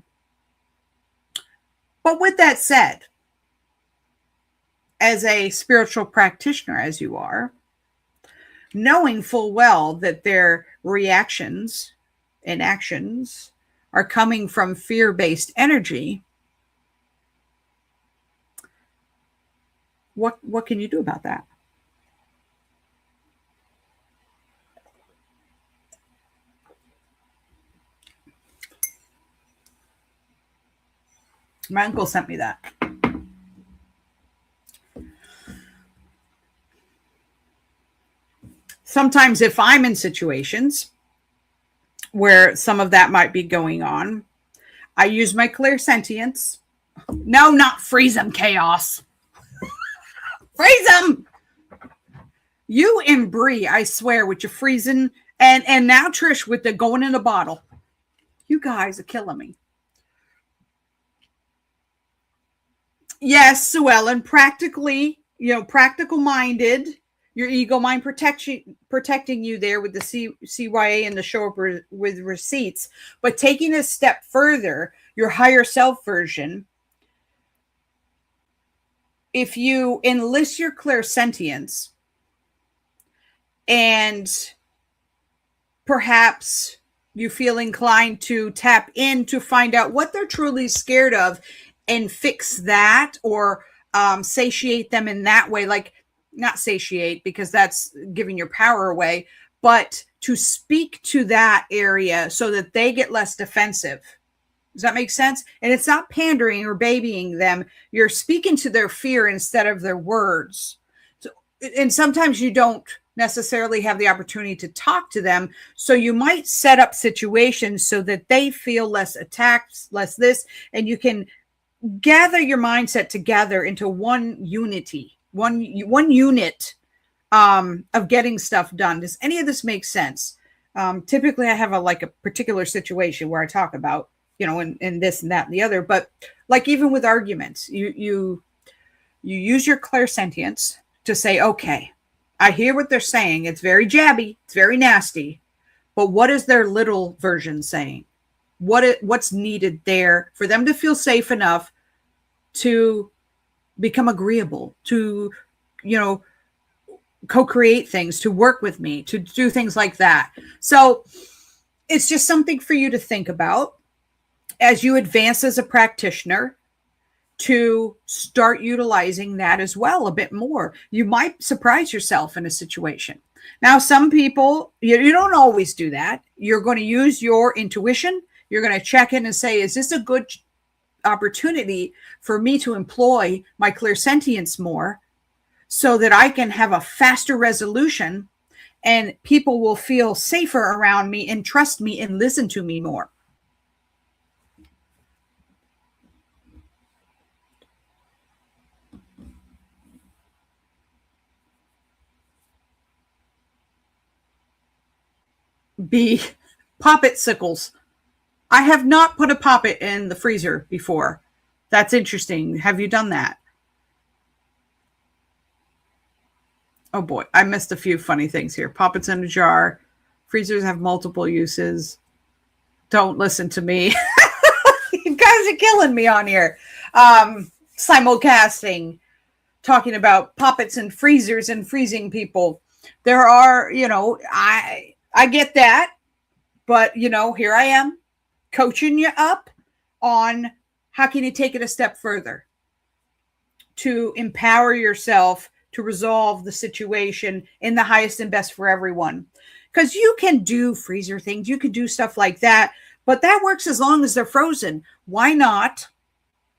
with that said, as a spiritual practitioner, as you are, knowing full well that their reactions and actions are coming from fear-based energy, what can you do about that? My uncle sent me that. Sometimes if I'm in situations where some of that might be going on, I use my clairsentience. No, not freeze them, chaos. Freeze them! You and Bree, I swear, with your freezing, and now Trish with the going in a bottle. You guys are killing me. Yes, Sue Ellen, practically, practical minded. Your ego mind protecting you there with the CYA and the show up with receipts. But taking a step further, your higher self version, if you enlist your clairsentience and perhaps you feel inclined to tap in to find out what they're truly scared of and fix that, or satiate them in that way, like, not satiate because that's giving your power away, but to speak to that area so that they get less defensive. Does that make sense? And it's not pandering or babying them. You're speaking to their fear instead of their words. So, and sometimes you don't necessarily have the opportunity to talk to them. So you might set up situations so that they feel less attacked, less this, and you can gather your mindset together into one unity. One unit of getting stuff done. Does any of this make sense? Typically, I have a particular situation where I talk about, and this and that and the other. But like even with arguments, you use your clairsentience to say, okay, I hear what they're saying. It's very jabby. It's very nasty. But what is their little version saying? What's needed there for them to feel safe enough to become agreeable, to, co-create things, to work with me, to do things like that. So it's just something for you to think about as you advance as a practitioner. to start utilizing that as well a bit more. You might surprise yourself in a situation. Now, some people, you don't always do that. You're going to use your intuition. You're going to check in and say, is this a good opportunity for me to employ my clairsentience more so that I can have a faster resolution and people will feel safer around me and trust me and listen to me more? B, poppet sickles. I have not put a poppet in the freezer before. That's interesting. Have you done that? Oh boy, I missed a few funny things here. Poppets in a jar. Freezers have multiple uses. Don't listen to me. You guys are killing me on here. Simulcasting, talking about poppets and freezers and freezing people. There are, I get that, but here I am coaching you up on how can you take it a step further to empower yourself to resolve the situation in the highest and best for everyone. Because you can do freezer things, you can do stuff like that, but that works as long as they're frozen. Why not?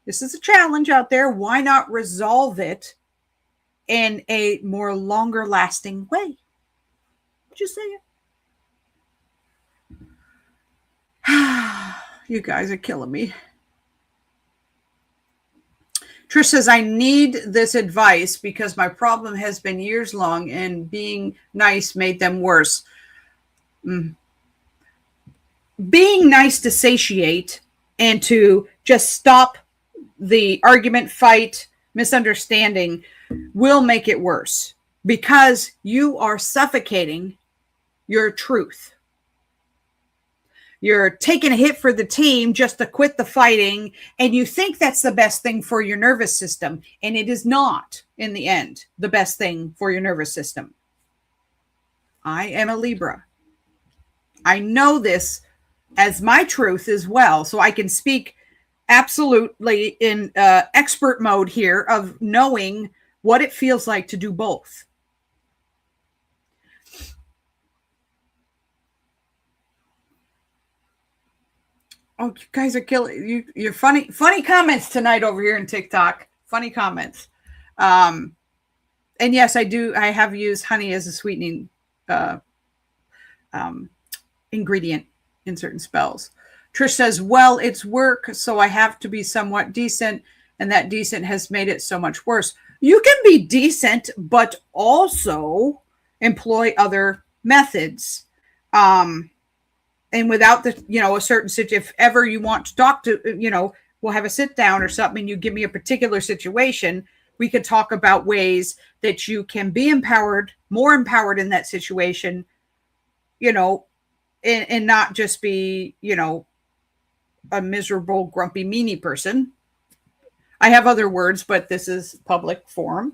This is a challenge out there. Why not resolve it in a more longer lasting way? Just say it. You guys are killing me. Trish says, I need this advice because my problem has been years long and being nice made them worse. Being nice to satiate and to just stop the argument, fight, misunderstanding will make it worse because you are suffocating your truth. You're taking a hit for the team just to quit the fighting, and you think that's the best thing for your nervous system, and it is not, in the end, the best thing for your nervous system. I am a Libra. I know this as my truth as well, so I can speak absolutely in expert mode here of knowing what it feels like to do both. Oh, you guys are killing you. You're funny comments tonight over here in TikTok. Funny comments. And yes, I have used honey as a sweetening ingredient in certain spells. Trish says, well, it's work, so I have to be somewhat decent, and that decent has made it so much worse. You can be decent, but also employ other methods. And without the, a certain situation, if ever you want to talk to, we'll have a sit down or something, and you give me a particular situation, we could talk about ways that you can be empowered, more empowered in that situation, and not just be, a miserable, grumpy, meanie person. I have other words, but this is public forum.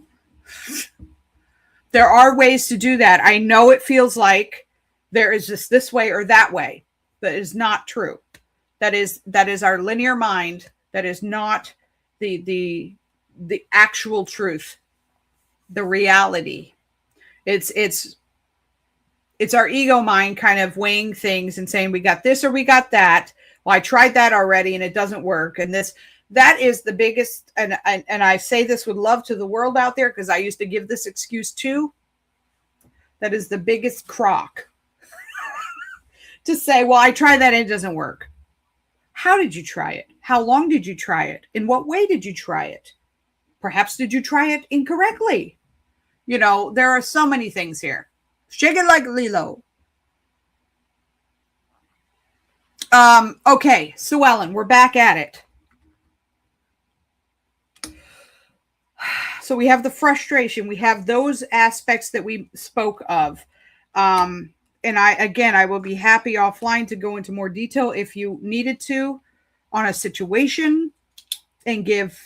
There are ways to do that. I know it feels like there is just this way or that way. That is not true. That is our linear mind. That is not the actual truth, the reality. It's our ego mind kind of weighing things and saying we got this or we got that. Well, I tried that already and it doesn't work. And that is the biggest, and I say this with love to the world out there because I used to give this excuse too. That is the biggest crock. To say, well, I tried that and it doesn't work. How did you try it? How long did you try it? In what way did you try it? Perhaps did you try it incorrectly? There are so many things here. Shake it like Lilo. Okay, Sue Ellen, we're back at it. So we have the frustration. We have those aspects that we spoke of. And I will be happy offline to go into more detail if you needed to on a situation and give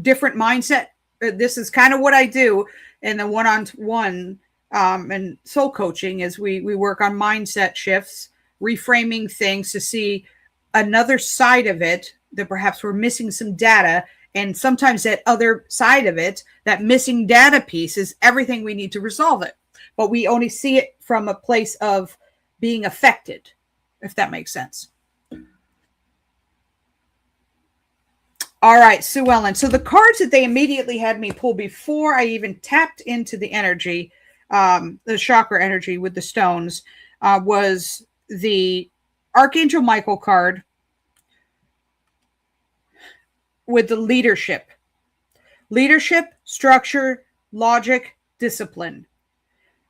different mindset. This is kind of what I do in the one-on-one and soul coaching is we work on mindset shifts, reframing things to see another side of it that perhaps we're missing some data. And sometimes that other side of it, that missing data piece, is everything we need to resolve it. But we only see it from a place of being affected, if that makes sense. All right, Sue Ellen. So the cards that they immediately had me pull before I even tapped into the energy, the chakra energy with the stones, was the Archangel Michael card with the leadership. Leadership, structure, logic, discipline.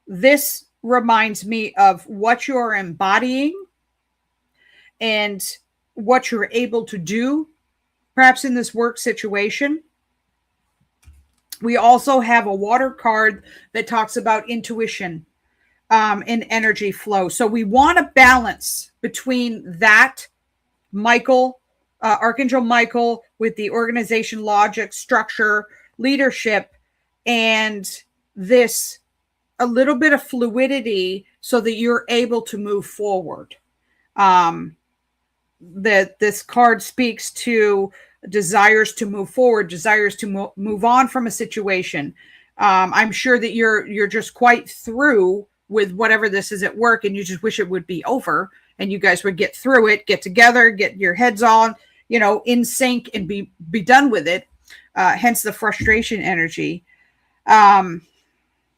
This reminds me of what you're embodying and what you're able to do, perhaps in this work situation. We also have a water card that talks about intuition and energy flow. So we want a balance between that Michael, Archangel Michael, with the organization, logic, structure, leadership, and this a little bit of fluidity so that you're able to move forward. That this card speaks to desires to move forward, desires to move on from a situation. I'm sure that you're just quite through with whatever this is at work, and you just wish it would be over and you guys would get through it, get together, get your heads on, in sync, and be done with it. Hence the frustration energy.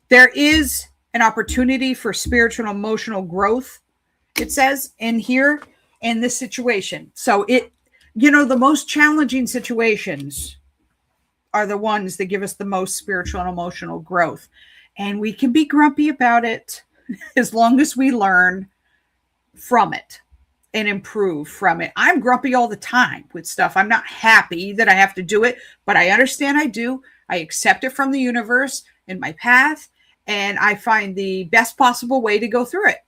There is an opportunity for spiritual and emotional growth, it says in here, in this situation. So the most challenging situations are the ones that give us the most spiritual and emotional growth. And we can be grumpy about it as long as we learn from it and improve from it. I'm grumpy all the time with stuff. I'm not happy that I have to do it, but I understand I do. I accept it from the universe in my path, and I find the best possible way to go through it.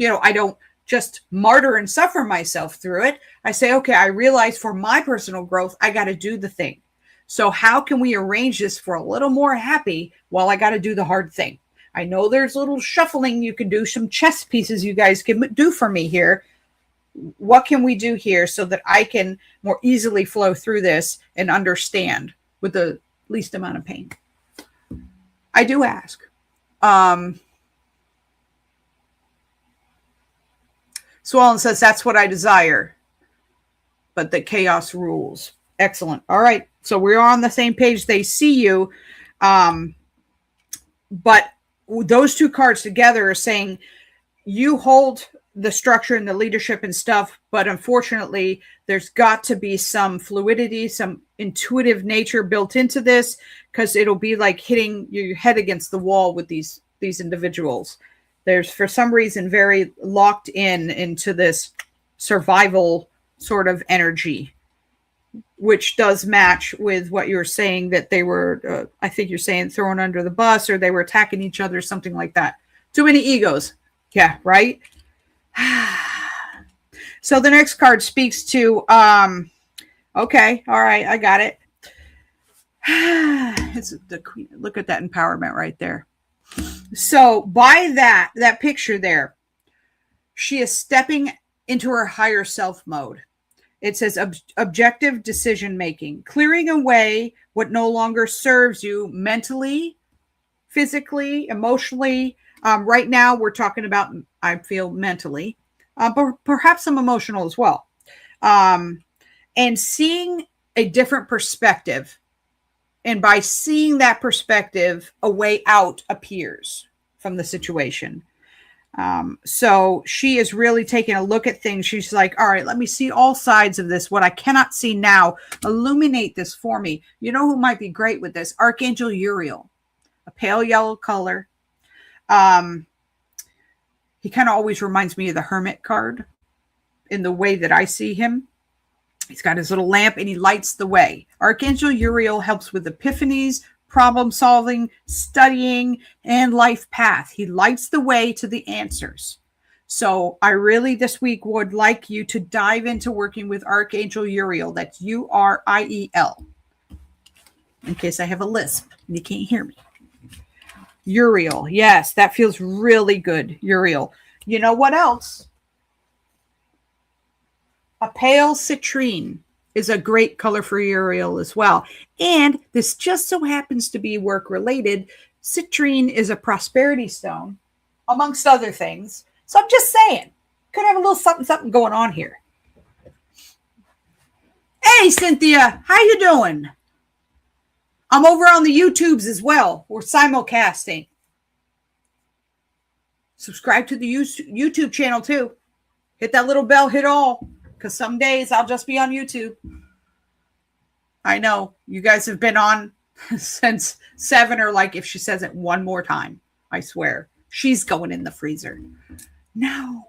I don't just martyr and suffer myself through it. I say, okay, I realize for my personal growth, I got to do the thing. So how can we arrange this for a little more happy while I got to do the hard thing? I know there's a little shuffling you can do, some chess pieces you guys can do for me here. What can we do here so that I can more easily flow through this and understand with the least amount of pain? I do ask. Swollen says, that's what I desire, but the chaos rules. Excellent. All right. So we're on the same page. They see you. But those two cards together are saying you hold the structure and the leadership and stuff, but unfortunately, there's got to be some fluidity, some intuitive nature built into this, because it'll be like hitting your head against the wall with these individuals. There's, for some reason, very locked into this survival sort of energy, which does match with what you're saying, that they were, I think you're saying, thrown under the bus, or they were attacking each other, something like that. Too many egos. Yeah, right? So the next card speaks to, okay, all right, I got it. It's the queen. Look at that empowerment right there. So by that picture there, she is stepping into her higher self mode. It says objective decision making, clearing away what no longer serves you mentally, physically, emotionally. Right now, we're talking about, I feel, mentally, but perhaps some emotional as well. And seeing a different perspective. And by seeing that perspective, a way out appears from the situation. So she is really taking a look at things. She's like, all right, let me see all sides of this. What I cannot see now, illuminate this for me. You know who might be great with this? Archangel Uriel, a pale yellow color. He kind of always reminds me of the Hermit card in the way that I see him. He's got his little lamp and he lights the way. Archangel Uriel helps with epiphanies, problem solving, studying, and life path. He lights the way to the answers. So I really this week would like you to dive into working with Archangel Uriel. That's Uriel. In case I have a lisp and you can't hear me. Uriel. Yes, that feels really good. Uriel. You know what else? A pale citrine is a great color for urial as well. And this just so happens to be work related. Citrine is a prosperity stone, amongst other things. So I'm just saying, could have a little something going on here. Hey, Cynthia, how you doing? I'm over on the YouTubes as well. We're simulcasting. Subscribe to the YouTube channel too. Hit that little bell, hit all, because some days I'll just be on YouTube. I know you guys have been on since 7, or like if she says it one more time, I swear she's going in the freezer. No.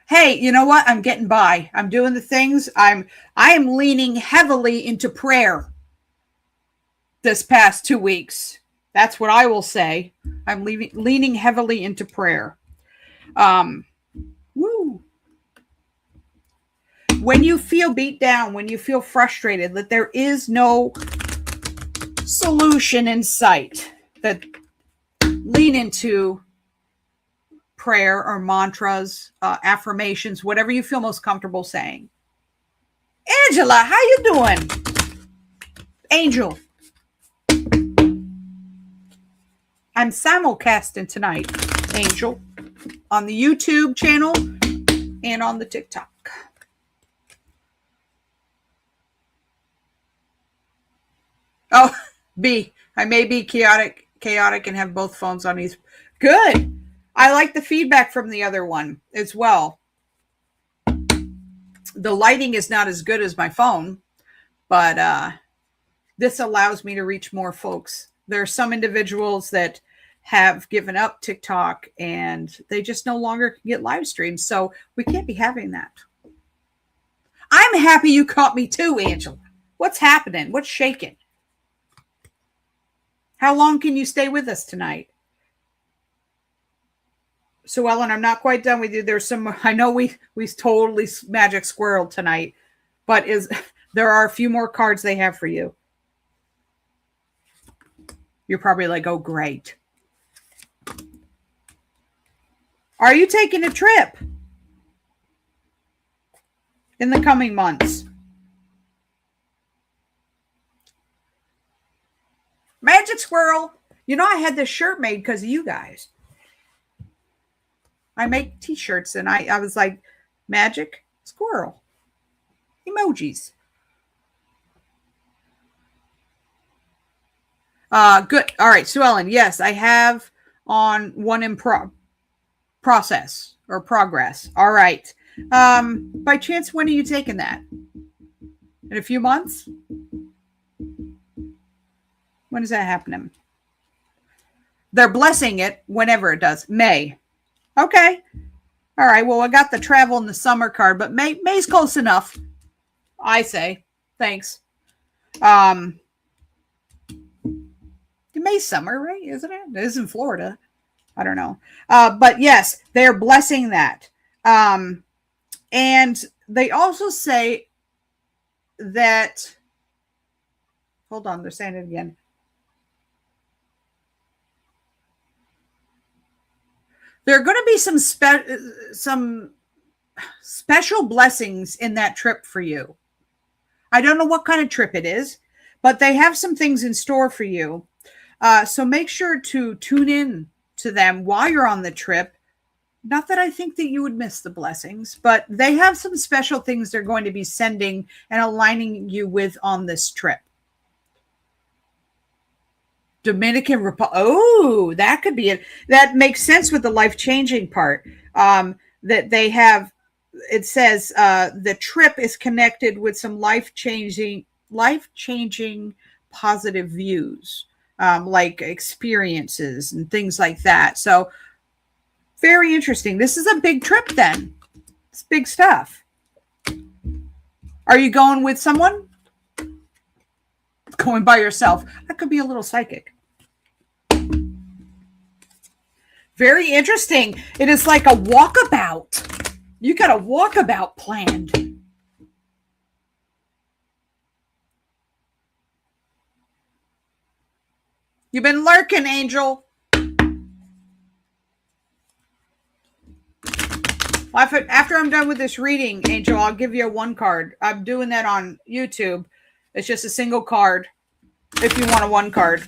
Hey, you know what? I'm getting by. I'm doing the things. I am leaning heavily into prayer this past 2 weeks. That's what I will say. I'm leaning heavily into prayer. Woo. When you feel beat down, when you feel frustrated, that there is no solution in sight, that lean into prayer or mantras, affirmations, whatever you feel most comfortable saying. Angela, how you doing? Angel. I'm simulcasting tonight, Angel, on the YouTube channel and on the TikTok. Oh, B, I may be chaotic and have both phones on these. Good. I like the feedback from the other one as well. The lighting is not as good as my phone, but this allows me to reach more folks. There are some individuals that have given up TikTok and they just no longer can get live streams. So we can't be having that. I'm happy you caught me too, Angela. What's happening? What's shaking? How long can you stay with us tonight? So, Ellen, I'm not quite done with you. There's some, I know we totally magic squirreled tonight, but there are a few more cards they have for you. You're probably like, oh, great. Are you taking a trip in the coming months? Magic squirrel. You know, I had this shirt made because of you guys. I make t-shirts and I was like, magic squirrel. Emojis. Good. All right, Sue Ellen. Yes, I have on one in process or progress. All right. By chance, when are you taking that? In a few months? When is that happening? They're blessing it whenever it does. May. Okay. All right. Well, I got the travel in the summer card, but May's close enough. I say. Thanks. May's summer, right? Isn't it? It is in Florida. I don't know. But yes, they're blessing that. And they also say that, hold on, they're saying it again. There are going to be some special blessings in that trip for you. I don't know what kind of trip it is, but they have some things in store for you. So make sure to tune in to them while you're on the trip. Not that I think that you would miss the blessings, but they have some special things they're going to be sending and aligning you with on this trip. Dominican Republic. Oh, that could be it. That makes sense with the life-changing part. That they have, it says the trip is connected with some life-changing positive views, like experiences and things like that. So very interesting. This is a big trip then. It's big stuff. Are you going with someone? Going by yourself. That could be a little psychic. Very interesting. It is like a walkabout. You got a walkabout planned. You've been lurking, Angel. After I'm done with this reading, Angel, I'll give you a one card. I'm doing that on YouTube. It's just a single card if you want a one card.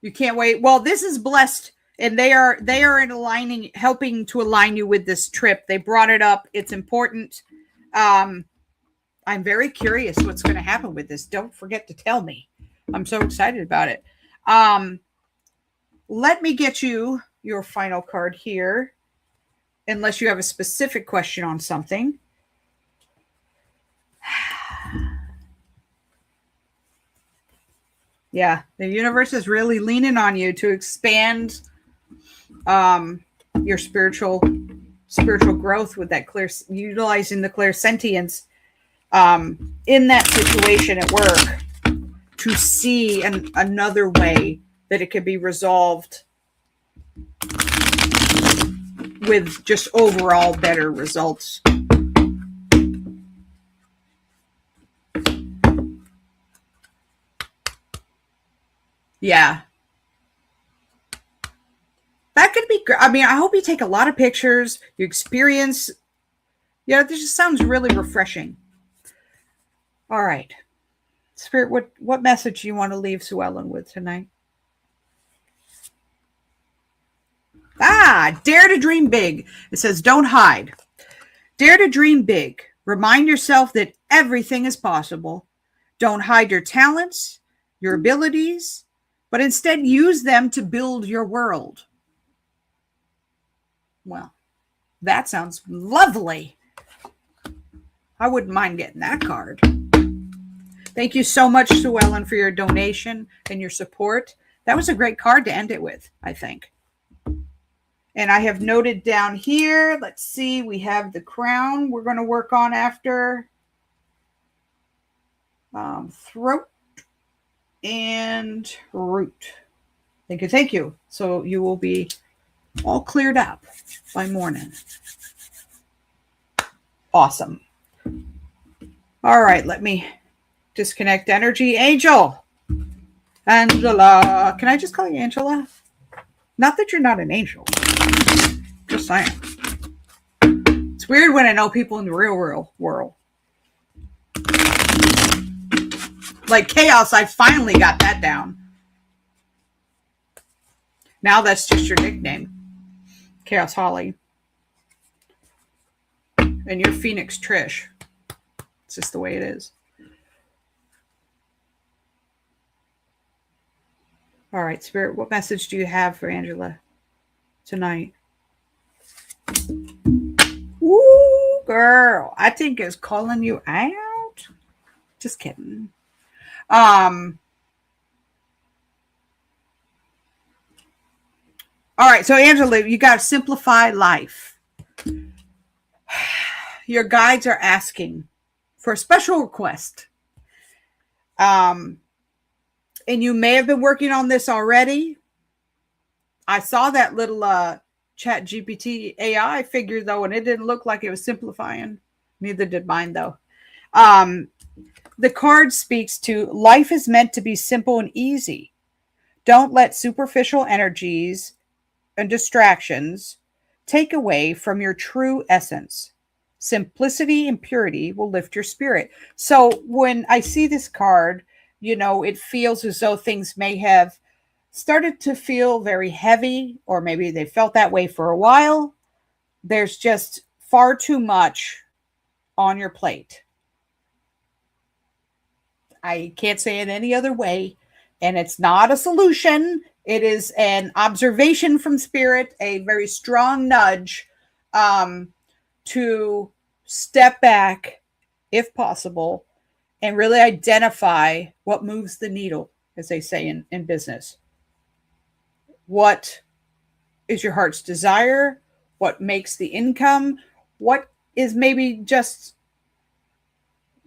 You can't wait. Well, this is blessed, and they are in aligning, helping to align you with this trip. They brought it up. It's important. I'm very curious what's going to happen with this. Don't forget to tell me. I'm so excited about it. Let me get you your final card here, unless you have a specific question on something. Yeah, the universe is really leaning on you to expand your spiritual growth with that utilizing the clairsentience in that situation at work to see another way that it could be resolved with just overall better results. Yeah. That could be great. I mean, I hope you take a lot of pictures, you experience. Yeah, this just sounds really refreshing. All right. Spirit, what message do you want to leave Sue Ellen with tonight? Dare to dream big. It says, don't hide. Dare to dream big. Remind yourself that everything is possible. Don't hide your talents, your abilities, but instead use them to build your world. Well, that sounds lovely. I wouldn't mind getting that card. Thank you so much, Sue Ellen, for your donation and your support. That was a great card to end it with, I think. And I have noted down here, let's see, we have the crown we're going to work on after. Throat and root. Thank you. So you will be all cleared up by morning. Awesome. All right, let me disconnect energy. Angela. Can I just call you Angela? Not that you're not an angel. Just saying. It's weird when I know people in the real world. Like Chaos, I finally got that down. Now that's just your nickname. Chaos Holly. And you're Phoenix Trish. It's just the way it is. All right, Spirit, what message do you have for Angela tonight? Ooh, girl, I think it's calling you out. Just kidding. All right, so Angela, you got to simplify life. Your guides are asking for a special request. And you may have been working on this already. I saw that little Chat GPT AI figure, though, and it didn't look like it was simplifying. Neither did mine, though. The card speaks to life is meant to be simple and easy. Don't let superficial energies and distractions take away from your true essence. Simplicity and purity will lift your spirit. So when I see this card, you know, it feels as though things may have started to feel very heavy, or maybe they felt that way for a while. There's just far too much on your plate. I can't say it any other way. And it's not a solution. It is an observation from Spirit, a very strong nudge to step back, if possible, and really identify what moves the needle, as they say in business. What is your heart's desire? What makes the income? What is maybe just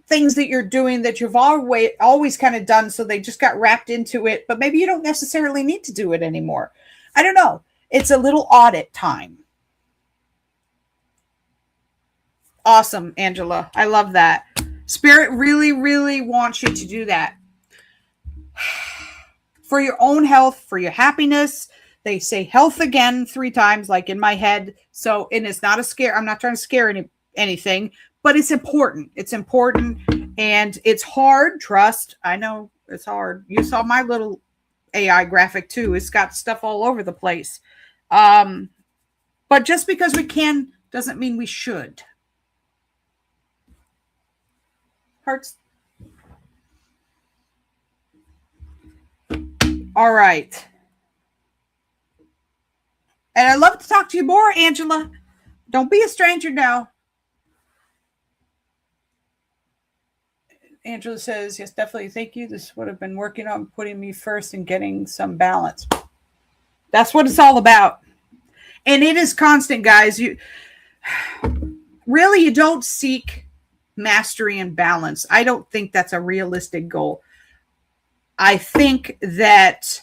things that you're doing that you've always kind of done, so they just got wrapped into it, but maybe you don't necessarily need to do it anymore. I don't know. It's a little audit time. Awesome, Angela. I love that. Spirit really, really wants you to do that. For your own health, for your happiness, They say health again 3 times, like in my head. So, and it's not a scare. I'm not trying to scare anything, but it's important. It's important, and it's hard. Trust. I know it's hard. You saw my little AI graphic too. It's got stuff all over the place. But just because we can doesn't mean we should. Hearts. All right. And I'd love to talk to you more, Angela. Don't be a stranger now. Angela says, yes, definitely. Thank you. This would have been working on putting me first and getting some balance. That's what it's all about. And it is constant, guys. You don't seek mastery and balance. I don't think that's a realistic goal. I think that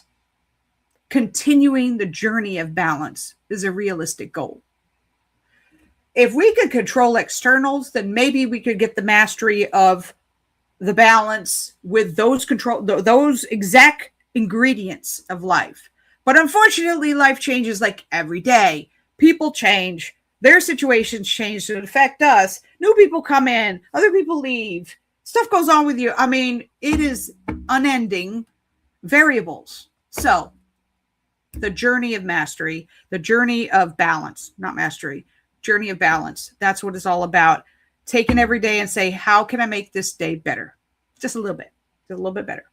continuing the journey of balance is a realistic goal. If we could control externals, then maybe we could get the mastery of the balance with those exact ingredients of life. But unfortunately, life changes like every day. People change. Their situations change to affect us. New people come in. Other people leave. Stuff goes on with you. I mean, it is unending variables. So the journey of mastery, the journey of balance, not mastery, journey of balance. That's what it's all about. Taking every day and say, how can I make this day better? Just a little bit better.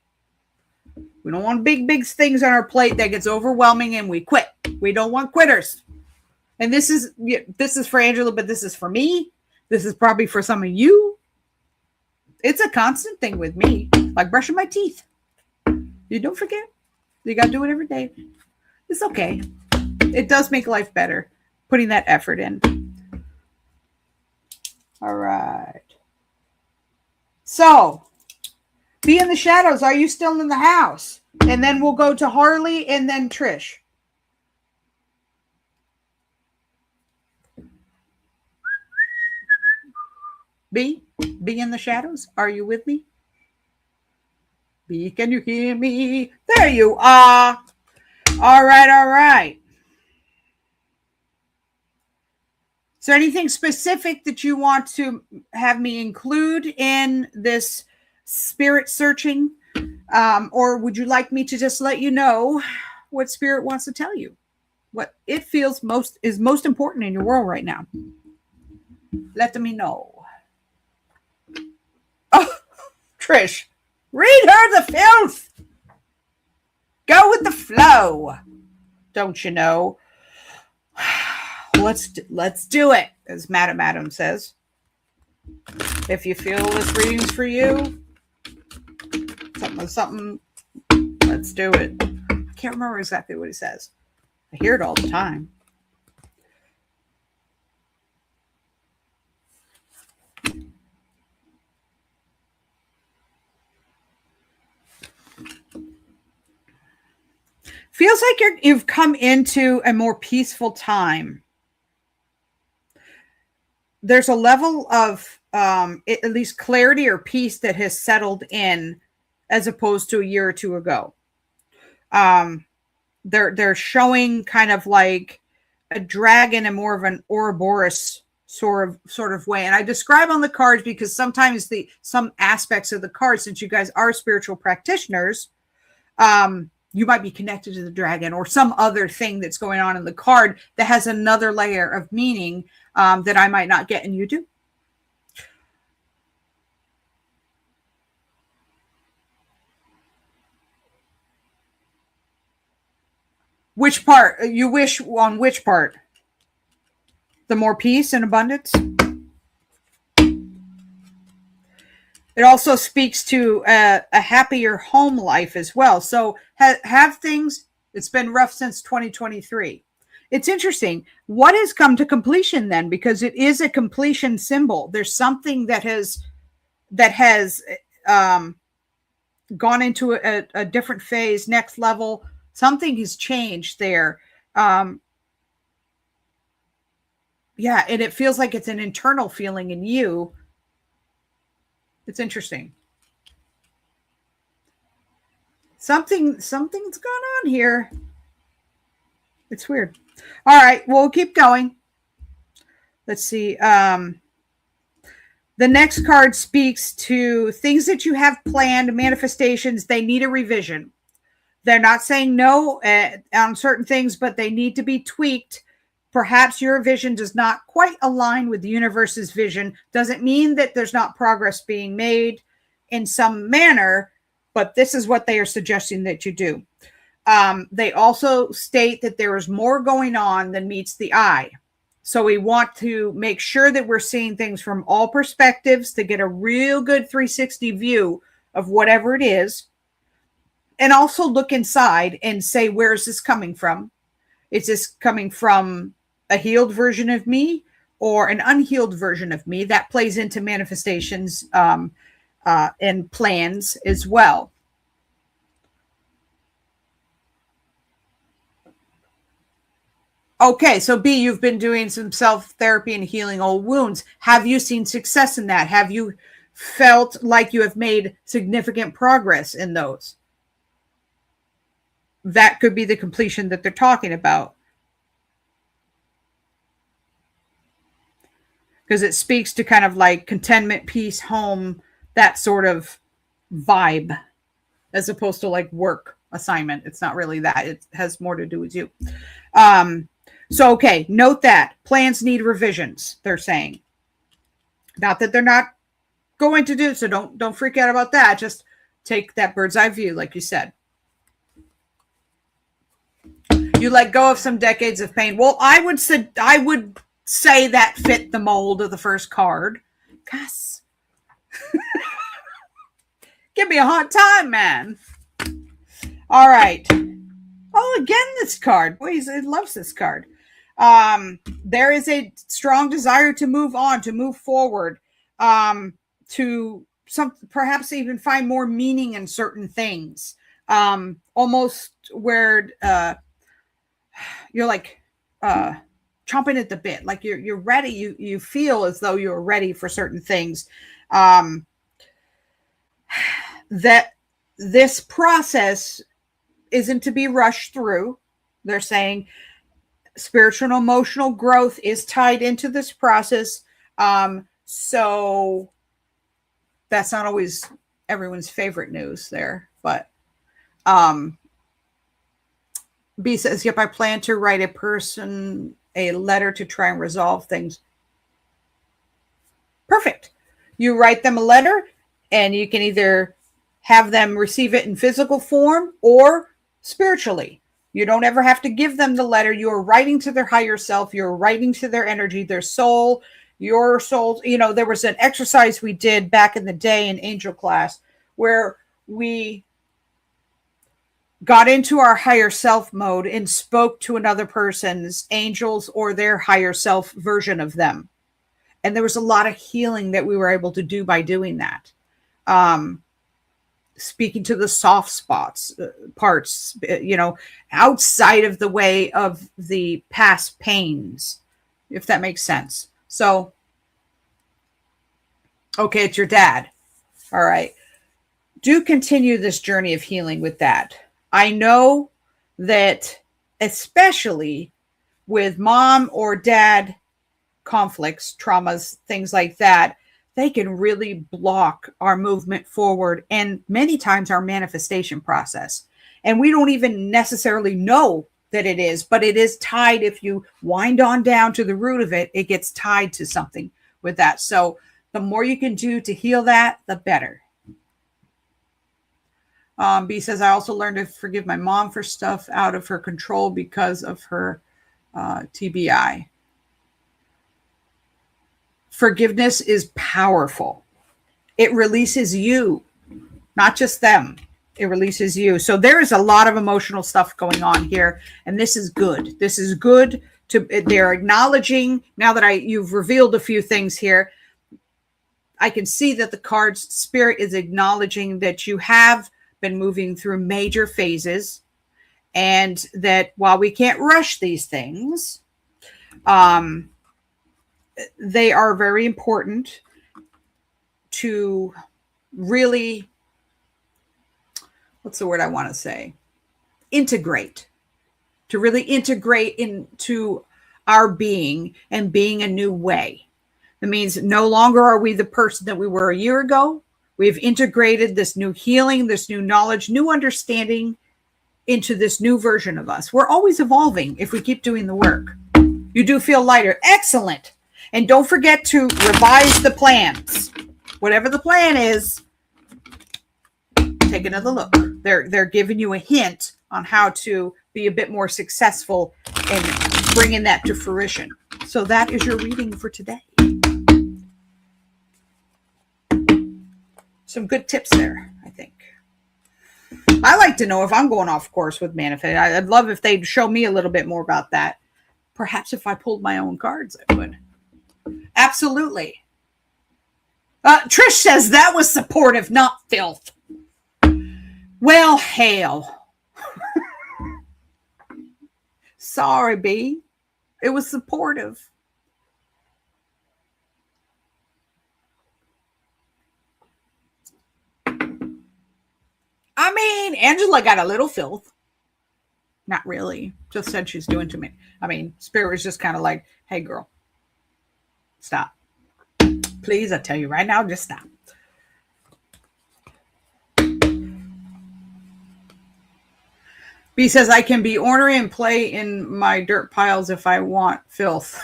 We don't want big things on our plate that gets overwhelming and we quit. We don't want quitters. And this is for Angela, but this is for me. This is probably for some of you. It's a constant thing with me, like brushing my teeth. You don't forget. You got to do it every day. It's okay. It does make life better, putting that effort in. All right. So, be in the shadows. Are you still in the house? And then we'll go to Harley and then Trish. Be in the shadows. Are you with me? B, can you hear me? There you are. All right. Is there anything specific that you want to have me include in this spirit searching? Or would you like me to just let you know what spirit wants to tell you? What it feels is most important in your world right now? Let me know. Oh, Trish, read her the filth. Go with the flow. Don't you know? Let's do it, as Madam says. If you feel this reading's for you, something, let's do it. I can't remember exactly what he says. I hear it all the time. Feels like you've come into a more peaceful time. There's a level of at least clarity or peace that has settled in, as opposed to a year or two ago. They're showing kind of like a dragon in more of an Ouroboros sort of way. And I describe on the cards because sometimes some aspects of the cards, since you guys are spiritual practitioners, you might be connected to the dragon or some other thing that's going on in the card that has another layer of meaning that I might not get, and you do. Which part? You wish on which part? The more peace and abundance? It also speaks to a happier home life as well. So have things, it's been rough since 2023. It's interesting. What has come to completion then? Because it is a completion symbol. There's something that has gone into a different phase, next level. Something has changed there. Yeah, and it feels like it's an internal feeling in you. It's interesting. Something's gone on here. It's weird. All right, we'll keep going. Let's see. The next card speaks to things that you have planned, manifestations. They need a revision. They're not saying no on certain things, but they need to be tweaked. Perhaps your vision does not quite align with the universe's vision. Doesn't mean that there's not progress being made in some manner, but this is what they are suggesting that you do. They also state that there is more going on than meets the eye. So we want to make sure that we're seeing things from all perspectives to get a real good 360 view of whatever it is. And also look inside and say, where is this coming from? Is this coming from a healed version of me or an unhealed version of me? That plays into manifestations and plans as well. Okay, so B, you've been doing some self-therapy and healing old wounds. Have you seen success in that? Have you felt like you have made significant progress in those? That could be the completion that they're talking about. Because it speaks to kind of like contentment, peace, home, that sort of vibe, as opposed to like work assignment. It's not really that. It has more to do with you. So, okay, note that plans need revisions, they're saying. Not that they're not going to do, so don't freak out about that. Just take that bird's eye view, like you said. You let go of some decades of pain. Well, I would say that fit the mold of the first card. Gus. Give me a hard time, man. All right. Oh, again, this card. Boy, he loves this card. There is a strong desire to move on, to move forward, to perhaps even find more meaning in certain things. Almost where you're like chomping at the bit, like you're ready. You feel as though you're ready for certain things. That this process isn't to be rushed through. They're saying spiritual and emotional growth is tied into this process. So that's not always everyone's favorite news there, but B says, yep, I plan to write a person a letter to try and resolve things. Perfect. You write them a letter and you can either have them receive it in physical form or spiritually. You don't ever have to give them the letter. You're writing to their higher self. You're writing to their energy, their soul, your soul. You know, there was an exercise we did back in the day in angel class where we got into our higher self mode and spoke to another person's angels or their higher self version of them. And there was a lot of healing that we were able to do by doing that. Speaking to the soft spots, parts, outside of the way of the past pains, if that makes sense. So, okay, it's your dad. All right. Do continue this journey of healing with that. I know that especially with mom or dad conflicts, traumas, things like that, they can really block our movement forward and many times our manifestation process. And we don't even necessarily know that it is, but it is tied. If you wind on down to the root of it, it gets tied to something with that. So the more you can do to heal that, the better. B says, I also learned to forgive my mom for stuff out of her control because of her TBI. Forgiveness is powerful. It releases you, not just them. It releases you. So there is a lot of emotional stuff going on here, and this is good. This is good. They're acknowledging, now that you've revealed a few things here, I can see that the card's spirit is acknowledging that you have been moving through major phases, and that while we can't rush these things, they are very important to really, what's the word I want to say? Integrate. to really integrate into our being and being a new way. That means no longer are we the person that we were a year ago. We've integrated this new healing, this new knowledge, new understanding into this new version of us. We're always evolving if we keep doing the work. You do feel lighter. Excellent. And don't forget to revise the plans. Whatever the plan is, take another look. They're giving you a hint on how to be a bit more successful in bringing that to fruition. So that is your reading for today. Some good tips there, I think. I like to know if I'm going off course with manifest. I'd love if they'd show me a little bit more about that. Perhaps if I pulled my own cards, I would. Absolutely. Trish says that was supportive, not filth. Well, hell. Sorry, B. It was supportive. I mean, Angela got a little filth. Not really. Just said she's doing too many. I mean, Spirit was just kind of like, hey, girl, stop. Please, I tell you right now, just stop. B says, I can be ornery and play in my dirt piles if I want filth.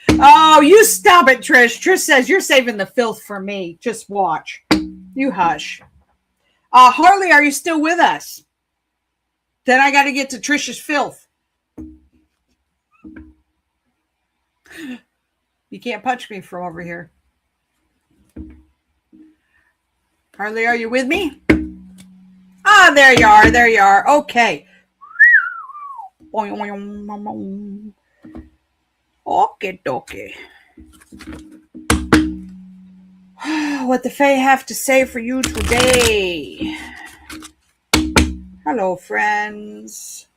Oh, you stop it, Trish. Trish says, you're saving the filth for me. Just watch. You hush. Harley, are you still with us? Then I got to get to Trish's filth. You can't punch me from over here. Harley, are you with me? Ah, there you are. There you are. Okay. Okay, dokie. What the Fae have to say for you today. Hello, friends.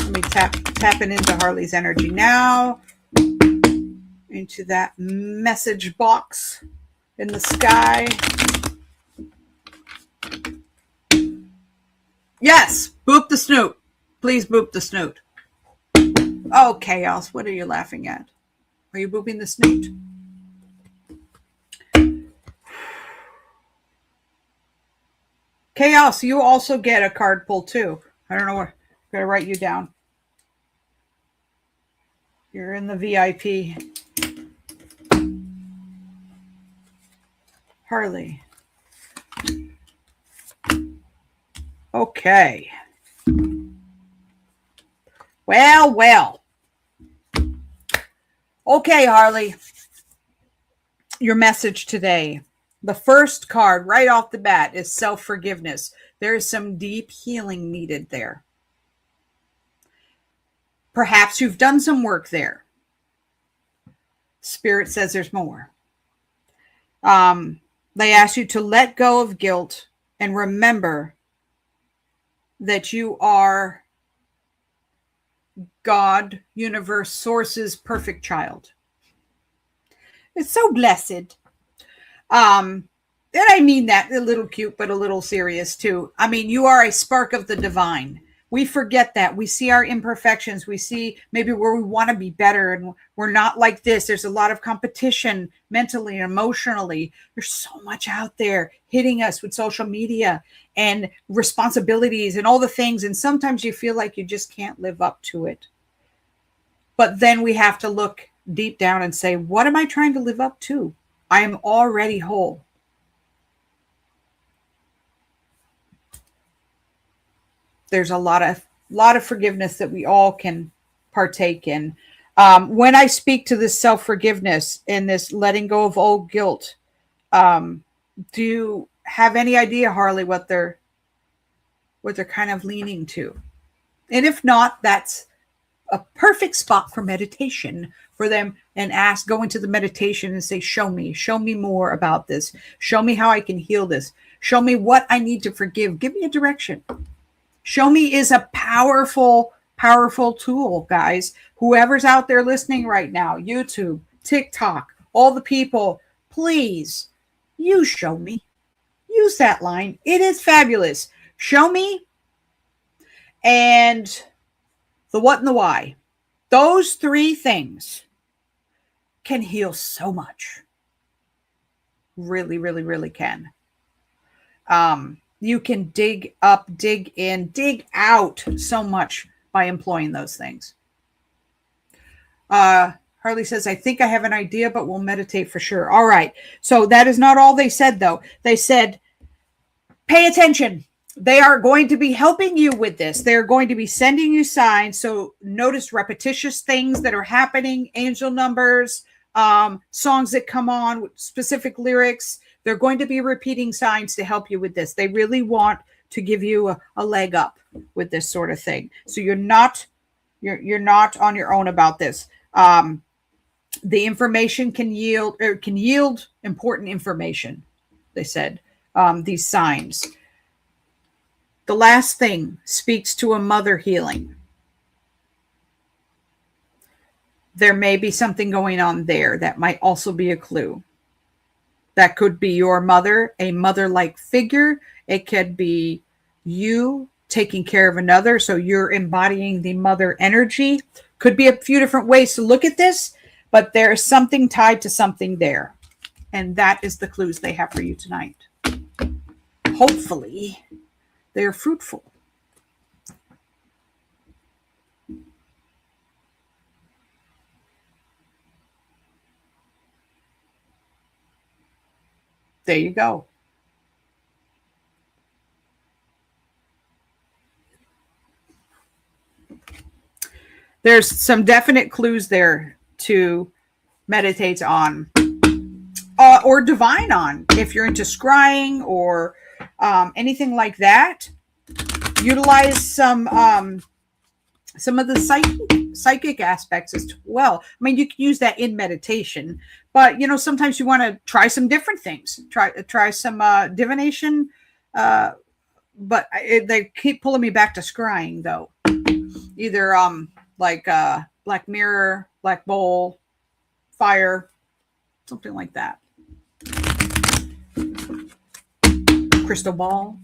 Let me tapping into Harley's energy now. Into that message box in the sky. Yes, boop the snoot. Please boop the snoot. Oh, Chaos, what are you laughing at? Are you booping the snoot? Chaos, you also get a card pull too. I don't know where. I'm going to write you down. You're in the VIP. Harley. Okay. Well. Okay, Harley. Your message today. The first card right off the bat is self-forgiveness. There is some deep healing needed there. Perhaps you've done some work there. Spirit says there's more. They ask you to let go of guilt and remember that you are God, universe, source's perfect child. It's so blessed. And I mean that a little cute, but a little serious too. I mean, you are a spark of the divine. We forget that. We see our imperfections. We see maybe where we want to be better and we're not like this. There's a lot of competition mentally and emotionally. There's so much out there hitting us with social media and responsibilities and all the things. And sometimes you feel like you just can't live up to it. But then we have to look deep down and say, what am I trying to live up to? I am already whole. There's a lot of forgiveness that we all can partake in. When I speak to this self-forgiveness and this letting go of old guilt, do you have any idea, Harley, what they're kind of leaning to? And if not, that's a perfect spot for meditation for them, and go into the meditation and say, show me more about this. Show me how I can heal this. Show me what I need to forgive. Give me a direction. Show me is a powerful, powerful tool, guys. Whoever's out there listening right now, YouTube, TikTok, all the people, please use show me. Use that line. It is fabulous. Show me. and the what and the why. Those three things can heal so much. Really, really, really can. You can dig up, dig in, dig out so much by employing those things. Harley says, I think I have an idea, but we'll meditate for sure. All right. So that is not all they said, though. They said, pay attention. They are going to be helping you with this. They're going to be sending you signs. So notice repetitious things that are happening, angel numbers, songs that come on with specific lyrics. They're going to be repeating signs to help you with this. They really want to give you a leg up with this sort of thing. So you're not on your own about this. The information can yield important information. They said, these signs. The last thing speaks to a mother healing. There may be something going on there that might also be a clue. That could be your mother, a mother-like figure. It could be you taking care of another. So you're embodying the mother energy. Could be a few different ways to look at this, but there is something tied to something there. And that is the clues they have for you tonight. Hopefully, they're fruitful. There you go. There's some definite clues there to meditate on or divine on. If you're into scrying or anything like that, utilize some of the psychic aspects as well. I mean, you can use that in meditation, but sometimes you want to try some different things. Try some divination, but they keep pulling me back to scrying though. Either like Black Mirror, Black Bowl, Fire, something like that. Crystal Ball.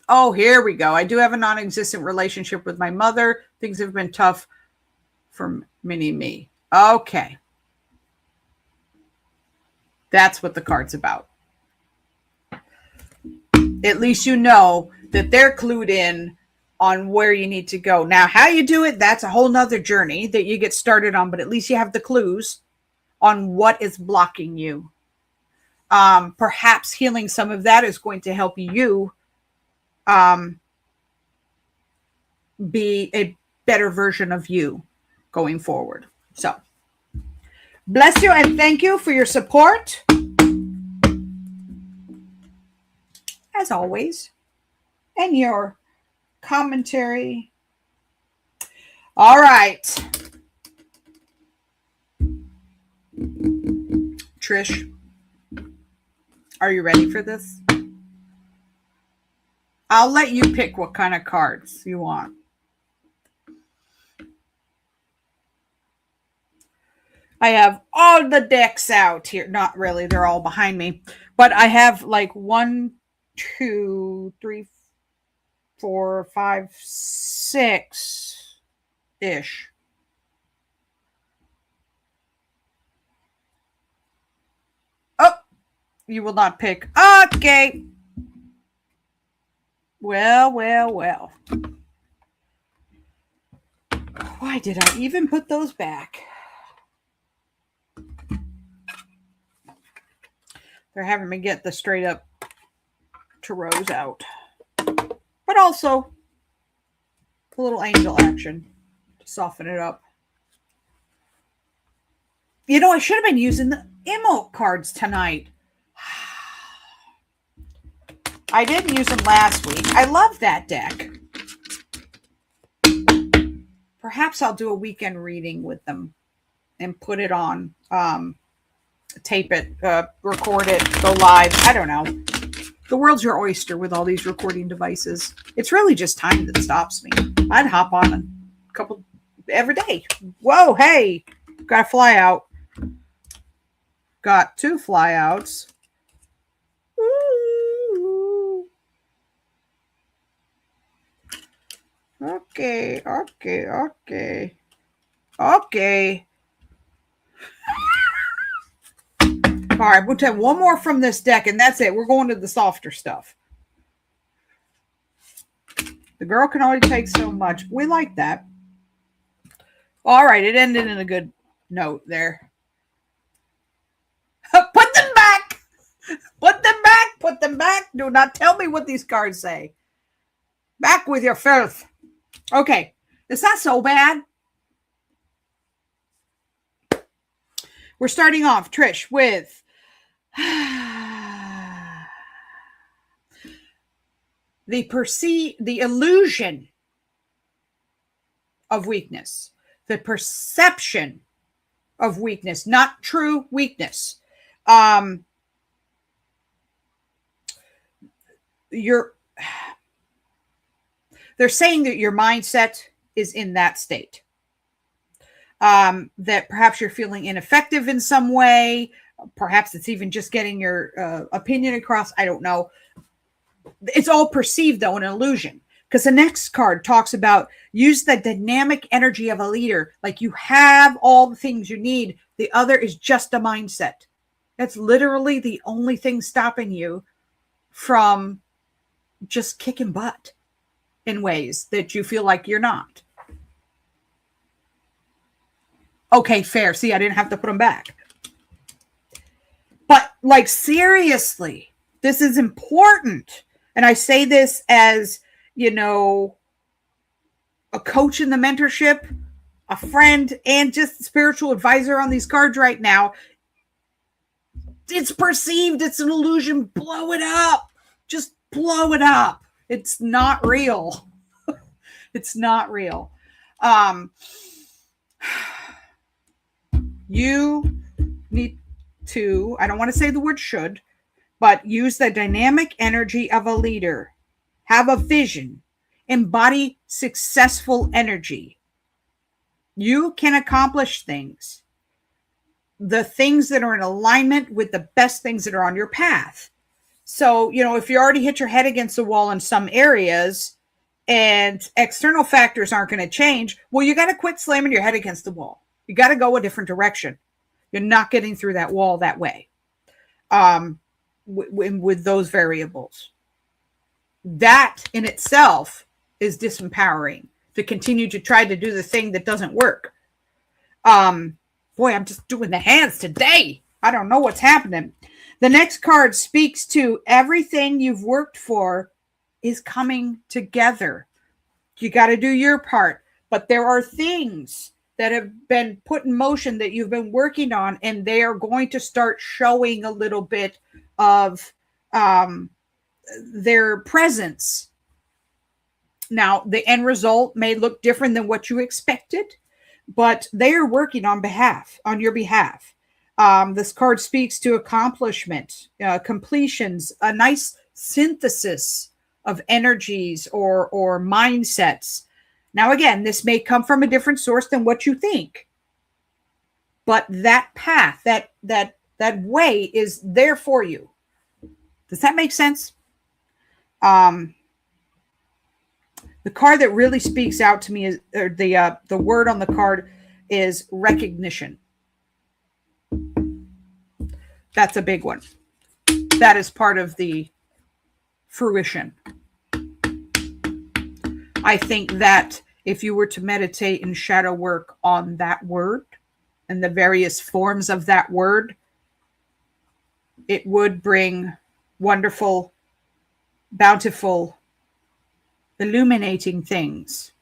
Oh, here we go. I do have a non-existent relationship with my mother. Things have been tough for me. Okay. That's what the card's about. At least you know that they're clued in on where you need to go. Now, how you do it, that's a whole nother journey that you get started on, but at least you have the clues on what is blocking you. Perhaps healing some of that is going to help you be a better version of you going forward. So, bless you and thank you for your support. As always, and your commentary. All right. Trish, are you ready for this? I'll let you pick what kind of cards you want. I have all the decks out here. Not really. They're all behind me. But I have like 1, 2, 3, 4, 5, 6-ish. Oh, you will not pick. Okay. Well. Why did I even put those back? They're having me get the straight up tarots out. But also a little angel action to soften it up. I should have been using the emote cards tonight. I didn't use them last week. I love that deck. Perhaps I'll do a weekend reading with them and put it on, tape it, record it, go live. I don't know. The world's your oyster with all these recording devices. It's really just time that stops me. I'd hop on a couple every day. Whoa, hey, got to fly out. Got 2 flyouts. Ooh. Okay, okay, okay. Okay. All right, we'll take one more from this deck, and that's it. We're going to the softer stuff. The girl can only take so much. We like that. All right, it ended in a good note there. Put them back! Put them back! Put them back! Do not tell me what these cards say. Back with your filth. Okay, it's not so bad. We're starting off, Trish, with the illusion of weakness, the perception of weakness, not true weakness. They're saying that your mindset is in that state. That perhaps you're feeling ineffective in some way. Perhaps it's even just getting your opinion across. I don't know. It's all perceived, though, an illusion. Because the next card talks about use the dynamic energy of a leader. Like you have all the things you need. The other is just a mindset. That's literally the only thing stopping you from just kicking butt in ways that you feel like you're not. Okay, fair. See, I didn't have to put them back. But like, seriously, this is important. And I say this as, you know, a coach in the mentorship, a friend, and just spiritual advisor on these cards right now. It's perceived. It's an illusion. Blow it up. Just blow it up. It's not real. It's not real. You need to, I don't want to say the word should, but use the dynamic energy of a leader. Have a vision. Embody successful energy. You can accomplish things. The things that are in alignment with the best things that are on your path. So, you know, if you already hit your head against the wall in some areas and external factors aren't going to change, well, you got to quit slamming your head against the wall. You got to go a different direction. You're not getting through that wall that way. With those variables. That in itself is disempowering to continue to try to do the thing that doesn't work. Boy, I'm just doing the hands today. I don't know what's happening. The next card speaks to everything you've worked for is coming together. You got to do your part, but there are things that have been put in motion that you've been working on, and they are going to start showing a little bit of their presence. Now, the end result may look different than what you expected, but they are working on your behalf. This card speaks to accomplishment, completions, a nice synthesis of energies or mindsets. Now, again, this may come from a different source than what you think, but that path, that way is there for you. Does that make sense? The card that really speaks out to me is, or the word on the card is recognition. That's a big one. That is part of the fruition. I think that if you were to meditate and shadow work on that word and the various forms of that word, it would bring wonderful, bountiful, illuminating things.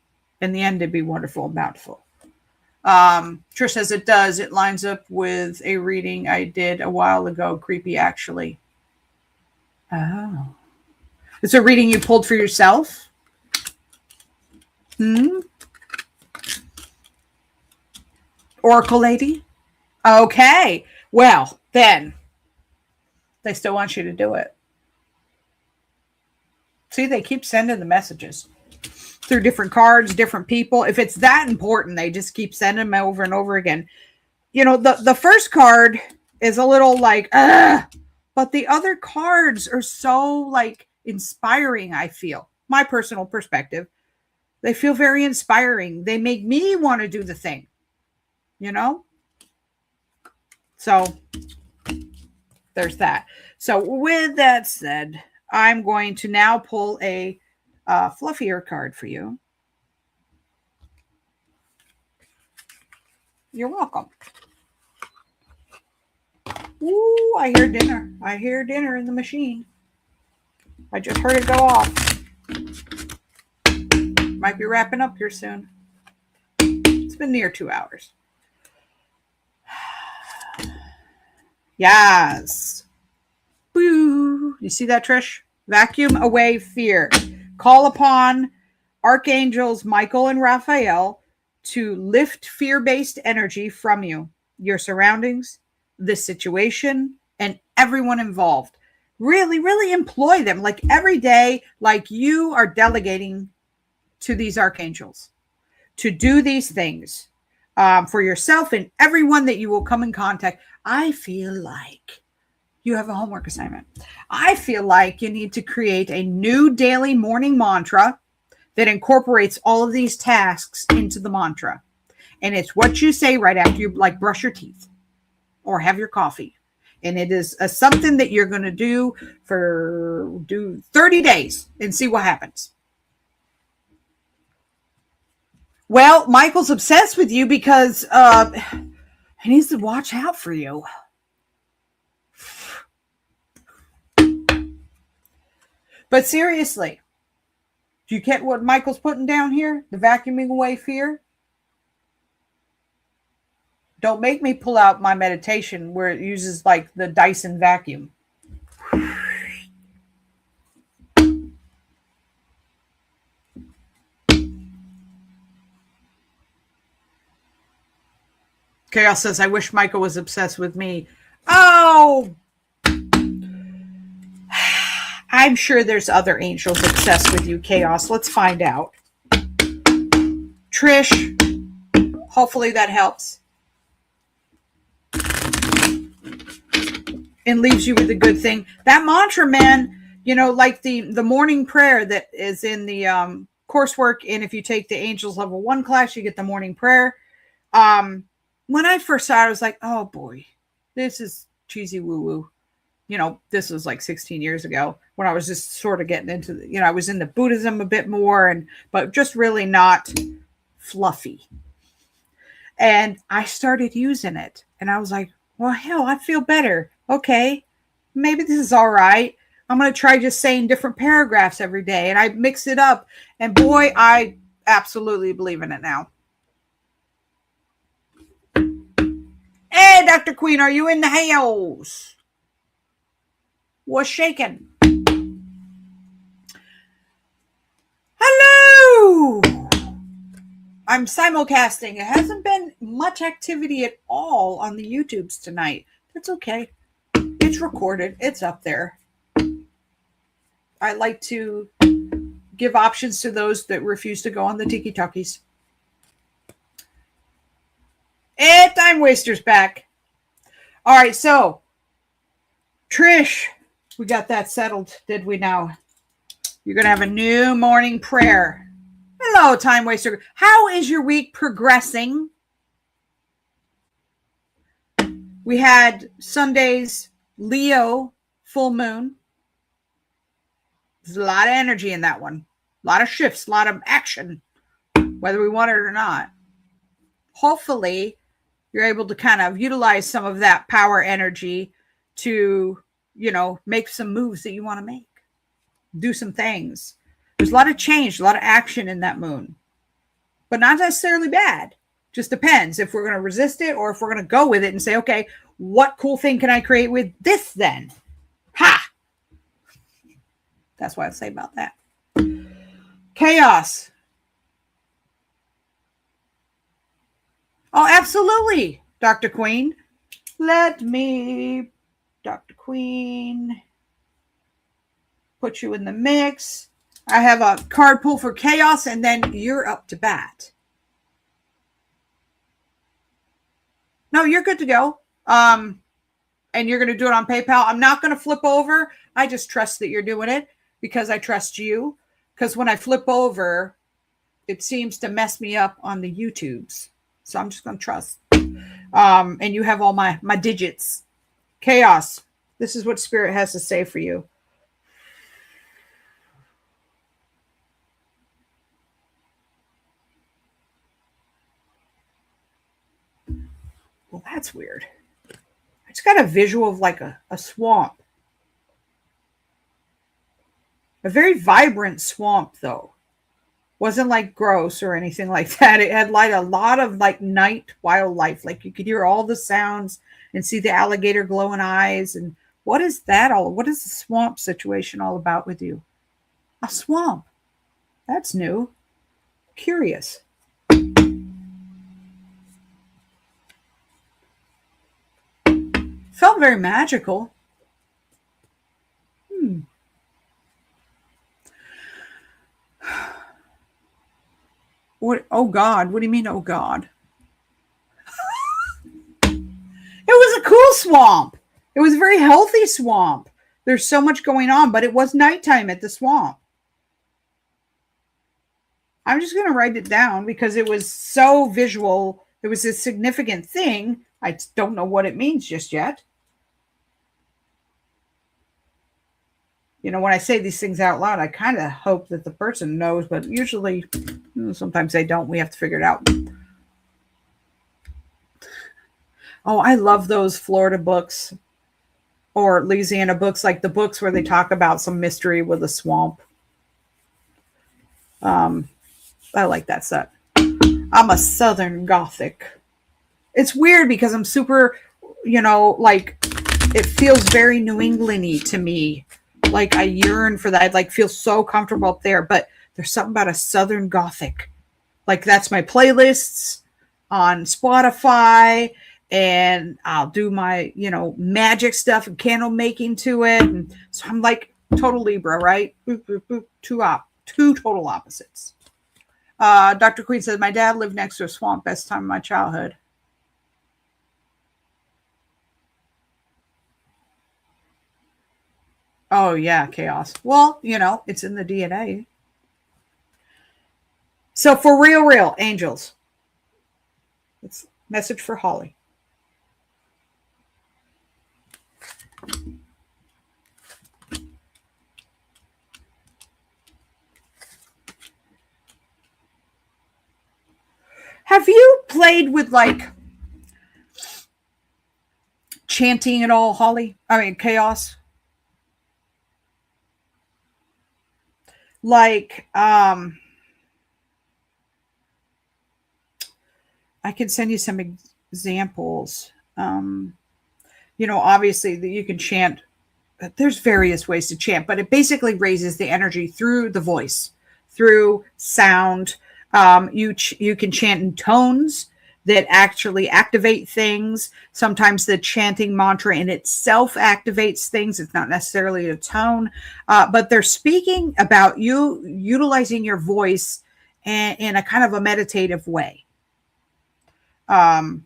In the end, it'd be wonderful and bountiful. Trish says it does. It lines up with a reading I did a while ago. Creepy, actually. Oh. It's a reading you pulled for yourself? Oracle lady? Okay. Well, then they still want you to do it. See, they keep sending the messages through different cards, different people. If it's that important, they just keep sending them over and over again. You know, the first card is a little like, but the other cards are so like inspiring, I feel. My personal perspective. They feel very inspiring. They make me want to do the thing, you know? So there's that. So with that said, I'm going to now pull a fluffier card for you. You're welcome. Ooh, I hear dinner. I hear dinner in the machine. I just heard it go off. Might be wrapping up here soon. It's been near 2 hours. Yes. Boo. You see that, Trish? Vacuum away fear. Call upon archangels Michael and Raphael to lift fear-based energy from you, your surroundings, the situation, and everyone involved. Really, really employ them like every day, like you are delegating to these archangels to do these things for yourself and everyone that you will come in contact. I feel like you have a homework assignment. I feel like you need to create a new daily morning mantra that incorporates all of these tasks into the mantra. And it's what you say right after you like brush your teeth or have your coffee. And it is something that you're going to do 30 days and see what happens. Well, Michael's obsessed with you because he needs to watch out for you. But seriously, do you get what Michael's putting down here? The vacuuming away fear? Don't make me pull out my meditation where it uses like the Dyson vacuum. Chaos says, I wish Michael was obsessed with me. Oh, I'm sure there's other angels obsessed with you, Chaos. Let's find out. Trish, hopefully that helps. And leaves you with a good thing. That mantra, man, you know, like the morning prayer that is in the coursework. And if you take the Angels Level 1 class, you get the morning prayer. When I first saw it, I was like, oh boy, this is cheesy woo-woo. You know, this was like 16 years ago when I was just sort of getting into, I was into Buddhism a bit more, but just really not fluffy. And I started using it and I was like, well, hell, I feel better. Okay, maybe this is all right. I'm going to try just saying different paragraphs every day. And I mix it up. And boy, I absolutely believe in it now. Hey, Dr. Queen, are you in the house? What's shaking? Hello! I'm simulcasting. It hasn't been much activity at all on the YouTubes tonight. That's okay. It's recorded. It's up there. I like to give options to those that refuse to go on the Tiki Talkies. And Time Waster's back. All right, so Trish, we got that settled, did we now? You're going to have a new morning prayer. Hello, Time Waster. How is your week progressing? We had Sunday's Leo full moon. There's a lot of energy in that one. A lot of shifts, a lot of action, whether we want it or not. Hopefully, you're able to kind of utilize some of that power energy to, make some moves that you want to make. Do some things. There's a lot of change, a lot of action in that moon. But not necessarily bad. Just depends if we're going to resist it or if we're going to go with it and say, okay, what cool thing can I create with this then? Ha! That's what I'd say about that. Chaos. Oh, absolutely, Dr. Queen. Let me, Dr. Queen, put you in the mix. I have a card pull for Chaos, and then you're up to bat. No, you're good to go. And you're going to do it on PayPal. I'm not going to flip over. I just trust that you're doing it because I trust you. Because when I flip over, it seems to mess me up on the YouTubes. So I'm just going to trust. And you have all my digits. Chaos. This is what Spirit has to say for you. Well, that's weird. I just got a visual of like a swamp. A very vibrant swamp, though. Wasn't like gross or anything like that. It had like a lot of like night wildlife. Like you could hear all the sounds and see the alligator glowing eyes. And what is that all? What is the swamp situation all about with you? A swamp. That's new. Curious. Felt very magical. What? Oh God! What do you mean? Oh God! It was a cool swamp. It was a very healthy swamp. There's so much going on, but it was nighttime at the swamp. I'm just going to write it down because it was so visual. It was a significant thing. I don't know what it means just yet. You know, when I say these things out loud, I kind of hope that the person knows, but usually, sometimes they don't. We have to figure it out. Oh, I love those Florida books or Louisiana books, like the books where they talk about some mystery with a swamp. I like that set. I'm a Southern Gothic. It's weird because I'm super, like it feels very New England-y to me. Like I yearn for that. I'd like feel so comfortable up there, but there's something about a Southern Gothic. Like that's my playlists on Spotify, and I'll do my, magic stuff and candle making to it. And so I'm like total Libra, right? Boop, boop, boop. Two total opposites. Dr. Queen says, my dad lived next to a swamp, best time of my childhood. Oh, yeah, chaos. Well, it's in the DNA. So for real, angels. It's message for Holly. Have you played with like chanting at all, Holly? I mean, chaos? Like, I can send you some examples. Obviously that you can chant. There's various ways to chant, but it basically raises the energy through the voice, through sound. You can chant in tones that actually activate things. Sometimes the chanting mantra in itself activates things. It's not necessarily a tone, but they're speaking about you utilizing your voice in a kind of a meditative way. And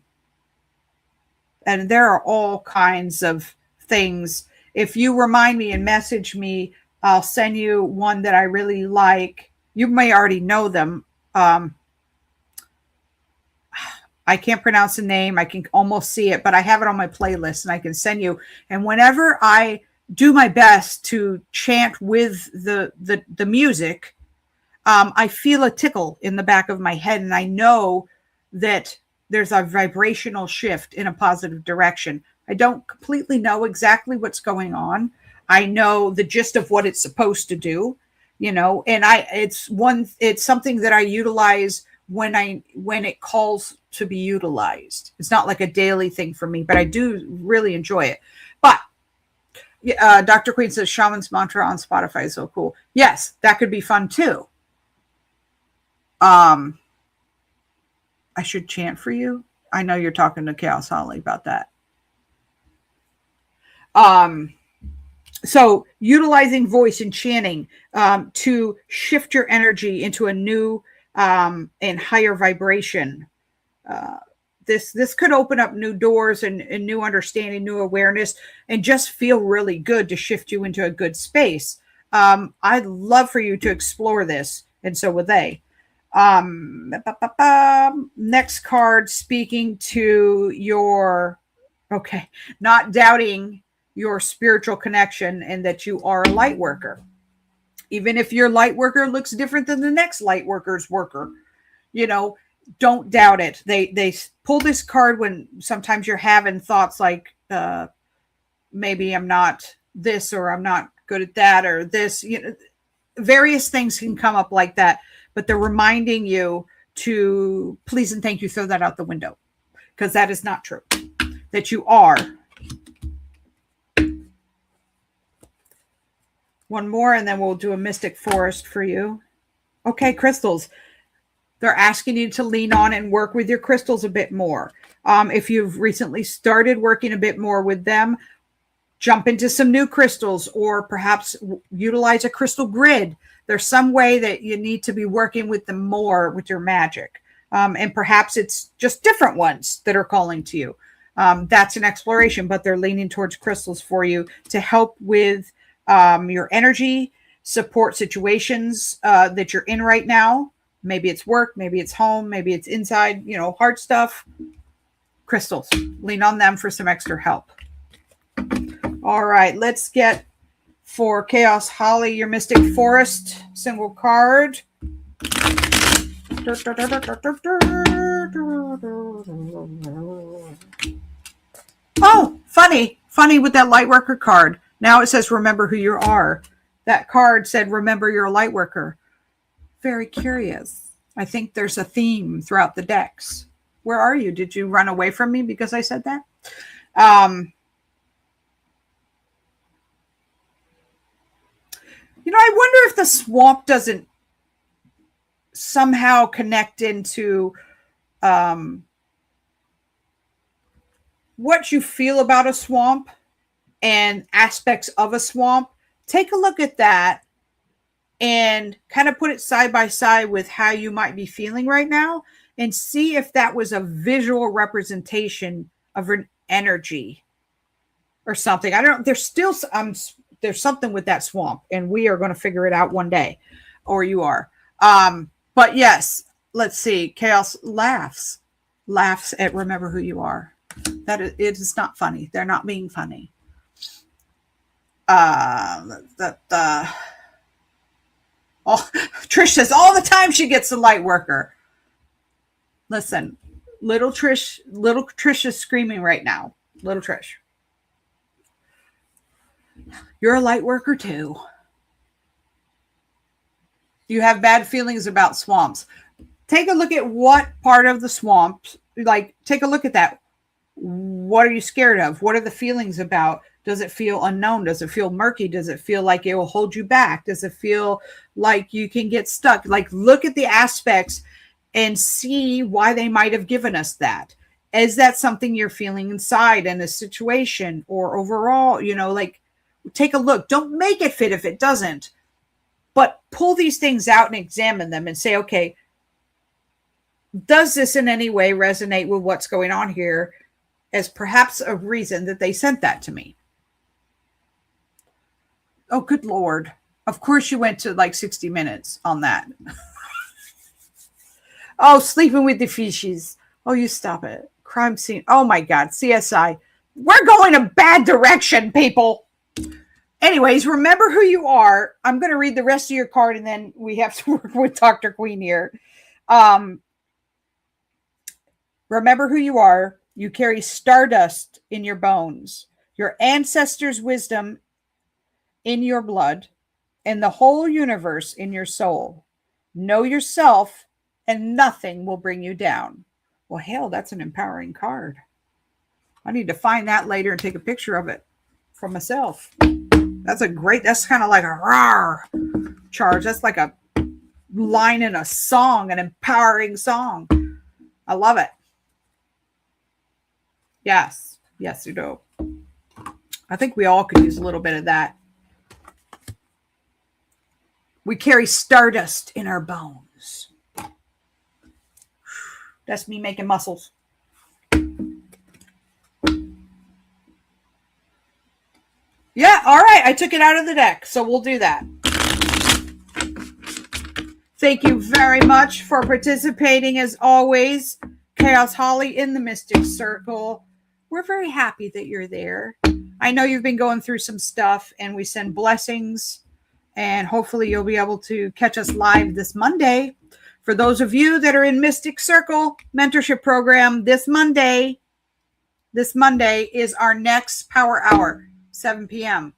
there are all kinds of things. If you remind me and message me, I'll send you one that I really like. You may already know them. I can't pronounce the name. I can almost see it, but I have it on my playlist and I can send you. And whenever I do my best to chant with the music, I feel a tickle in the back of my head. And I know that there's a vibrational shift in a positive direction. I don't completely know exactly what's going on. I know the gist of what it's supposed to do, and it's something that I utilize when it calls to be utilized. It's not like a daily thing for me, but I do really enjoy it. But Dr. Queen says Shaman's Mantra on Spotify is so cool. Yes, that could be fun too. I should chant for you. I know you're talking to Chaos Holly about that. So utilizing voice and chanting to shift your energy into a new and higher vibration. This could open up new doors and new understanding, new awareness, and just feel really good to shift you into a good space. I'd love for you to explore this, and so would they. Next card, speaking to your, okay, not doubting your spiritual connection and that you are a light worker. Even if your light worker looks different than the next light worker's worker, you know, don't doubt it. They pull this card when sometimes you're having thoughts like, maybe I'm not this, or I'm not good at that, or this, you know, various things can come up like that, but they're reminding you to please and thank you throw that out the window, because that is not true. That you are. One more, and then we'll do a mystic forest for you. Okay, crystals. They're asking you to lean on and work with your crystals a bit more. If you've recently started working a bit more with them, jump into some new crystals, or perhaps utilize a crystal grid. There's some way that you need to be working with them more with your magic. And perhaps it's just different ones that are calling to you. That's an exploration, but they're leaning towards crystals for you to help with your energy, support situations that you're in right now. Maybe it's work, maybe it's home, maybe it's inside, you know, hard stuff. Crystals, lean on them for some extra help. All right, let's get for Chaos Holly, your Mystic Forest single card. Oh, funny with that Lightworker card. Now it says, remember who you are. That card said, remember you're a Lightworker. Very curious. I think there's a theme throughout the decks. Where are you? Did you run away from me because I said that? You know, I wonder if the swamp doesn't somehow connect into what you feel about a swamp and aspects of a swamp. Take a look at that and kind of put it side by side with how you might be feeling right now, and see if that was a visual representation of an energy or something. I don't know. There's still there's something with that swamp, and we are going to figure it out one day, or you are. But yes, let's see. Chaos laughs at remember who you are. That it is not funny. They're not being funny. Trish says all the time she gets the light worker. Listen, little Trish is screaming right now. Little Trish, you're a light worker too. You have bad feelings about swamps. Take a look at what part of the swamp, like take a look at that. What are you scared of? What are the feelings about? Does it feel unknown? Does it feel murky? Does it feel like it will hold you back? Does it feel like you can get stuck? Like, look at the aspects and see why they might have given us that. Is that something you're feeling inside in a situation or overall? You know, like, take a look. Don't make it fit if it doesn't. But pull these things out and examine them and say, okay, does this in any way resonate with what's going on here as perhaps a reason that they sent that to me? Oh, good Lord. Of course you went to like 60 minutes on that. Oh, sleeping with the fishes. Oh, you stop it. Crime scene. Oh my God. CSI. We're going a bad direction, people. Anyways, remember who you are. I'm going to read the rest of your card and then we have to work with Dr. Queen here. Remember who you are. You carry stardust in your bones, your ancestors' wisdom in your blood, and the whole universe in your soul. Know yourself and nothing will bring you down. Well, hell, that's an empowering card. I need to find that later and take a picture of it for myself. That's kind of like a rawr charge. That's like a line in a song, an empowering song. I love it. Yes, you do. I think we all could use a little bit of that. We carry stardust in our bones. That's me making muscles. Yeah, all right. I took it out of the deck, so we'll do that. Thank you very much for participating as always. Chaos Holly in the Mystic Circle. We're very happy that you're there. I know you've been going through some stuff, and we send blessings, and hopefully you'll be able to catch us live this Monday. For those of you that are in Mystic Circle mentorship program, this Monday is our next power hour, 7 p.m.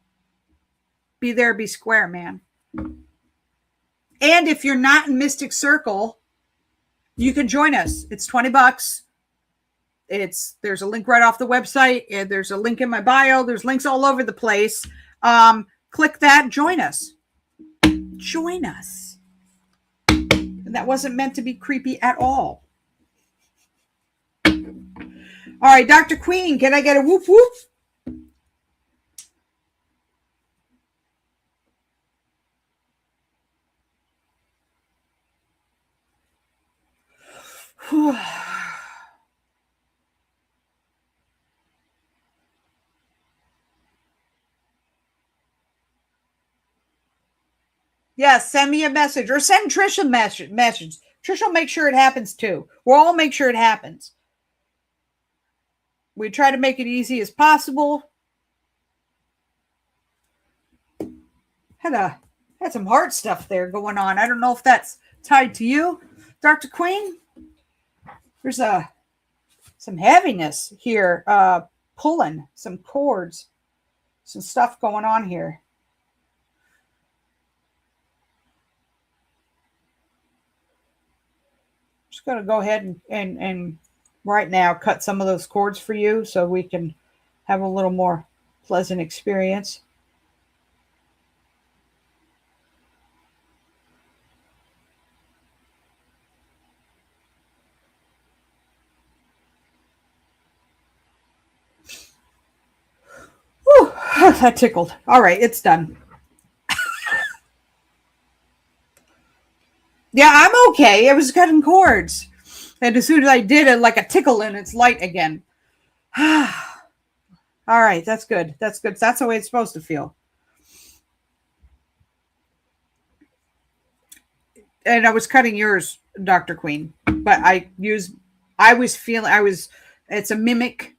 Be there, be square, man. And if you're not in Mystic Circle, you can join us. It's $20. There's a link right off the website, and there's a link in my bio. There's links all over the place. Click that, join us. Join us. And that wasn't meant to be creepy at all. All right, Dr. Queen, can I get a whoop whoop? Yes, send me a message or send Trish a message. Trish will make sure it happens too. We'll all make sure it happens. We try to make it easy as possible. Had some hard stuff there going on. I don't know if that's tied to you, Dr. Queen. There's some heaviness here, pulling some cords, some stuff going on here. Just going to go ahead and right now cut some of those cords for you so we can have a little more pleasant experience. Whew, that tickled. All right, it's done. Yeah, I'm okay. I was cutting cords. And as soon as I did it, like a tickle and it's light again. All right, that's good. That's good. That's the way it's supposed to feel. And I was cutting yours, Dr. Queen, but it's a mimic.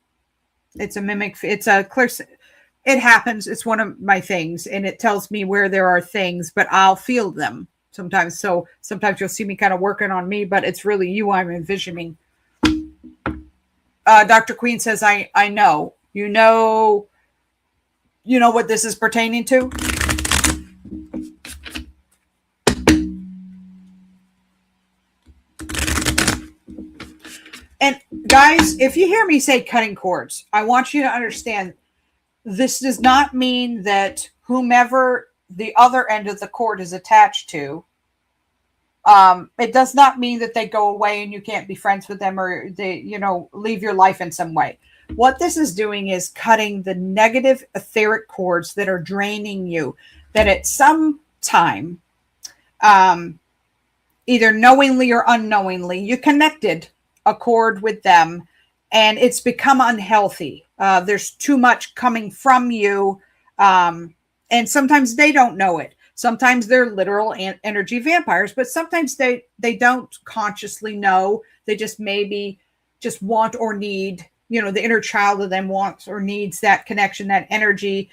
It happens. It's one of my things, and it tells me where there are things, but I'll feel them sometimes. So sometimes you'll see me kind of working on me, but it's really you I'm envisioning. Dr. Queen says, I know. You know what this is pertaining to? And guys, if you hear me say cutting cords, I want you to understand this does not mean that whomever the other end of the cord is attached to, it does not mean that they go away and you can't be friends with them or they, leave your life in some way. What this is doing is cutting the negative etheric cords that are draining you, that at some time, either knowingly or unknowingly, you connected a cord with them and it's become unhealthy. There's too much coming from you. And sometimes they don't know it. Sometimes they're literal energy vampires, but sometimes they don't consciously know. They just maybe just want or need, the inner child of them wants or needs that connection, that energy.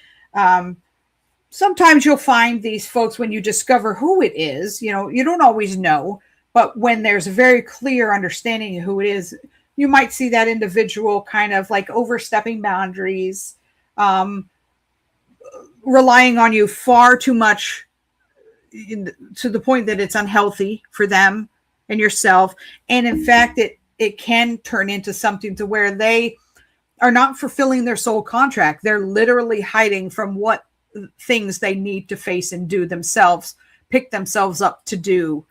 Sometimes you'll find these folks when you discover who it is, you don't always know, but when there's a very clear understanding of who it is, you might see that individual kind of like overstepping boundaries, relying on you far too much to the point that it's unhealthy for them and yourself. And in fact, it can turn into something to where they are not fulfilling their soul contract. They're literally hiding from what things they need to face and do themselves, pick themselves up to do.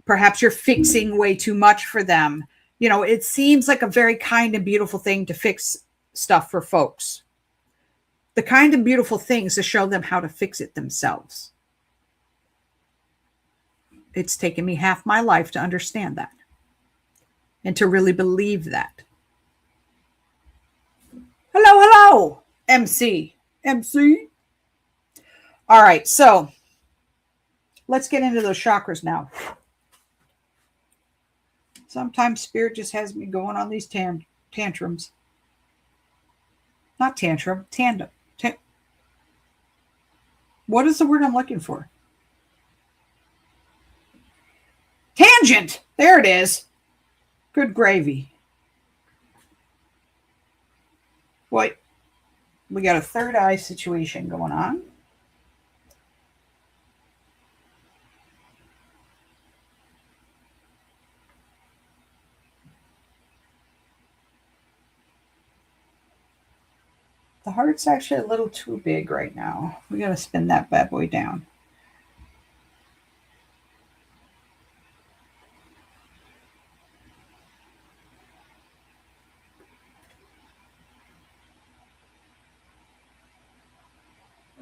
Perhaps you're fixing way too much for them. It seems like a very kind and beautiful thing to fix stuff for folks. The kind and beautiful thing is to show them how to fix it themselves. It's taken me half my life to understand that and to really believe that. Hello, MC. All right, so let's get into those chakras now. Sometimes spirit just has me going on these tantrums. Not tantrum, tandem. What is the word I'm looking for? Tangent. There it is. Good gravy. Boy, we got a third eye situation going on. The heart's actually a little too big right now. We got to spin that bad boy down.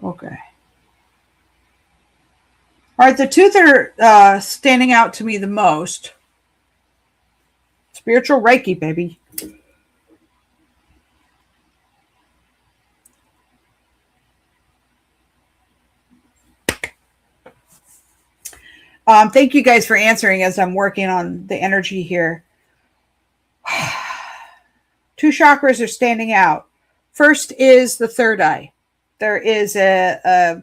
Okay. All right, the two that are standing out to me the most. Spiritual Reiki, baby. Thank you guys for answering as I'm working on the energy here. Two chakras are standing out. First is the third eye. There is a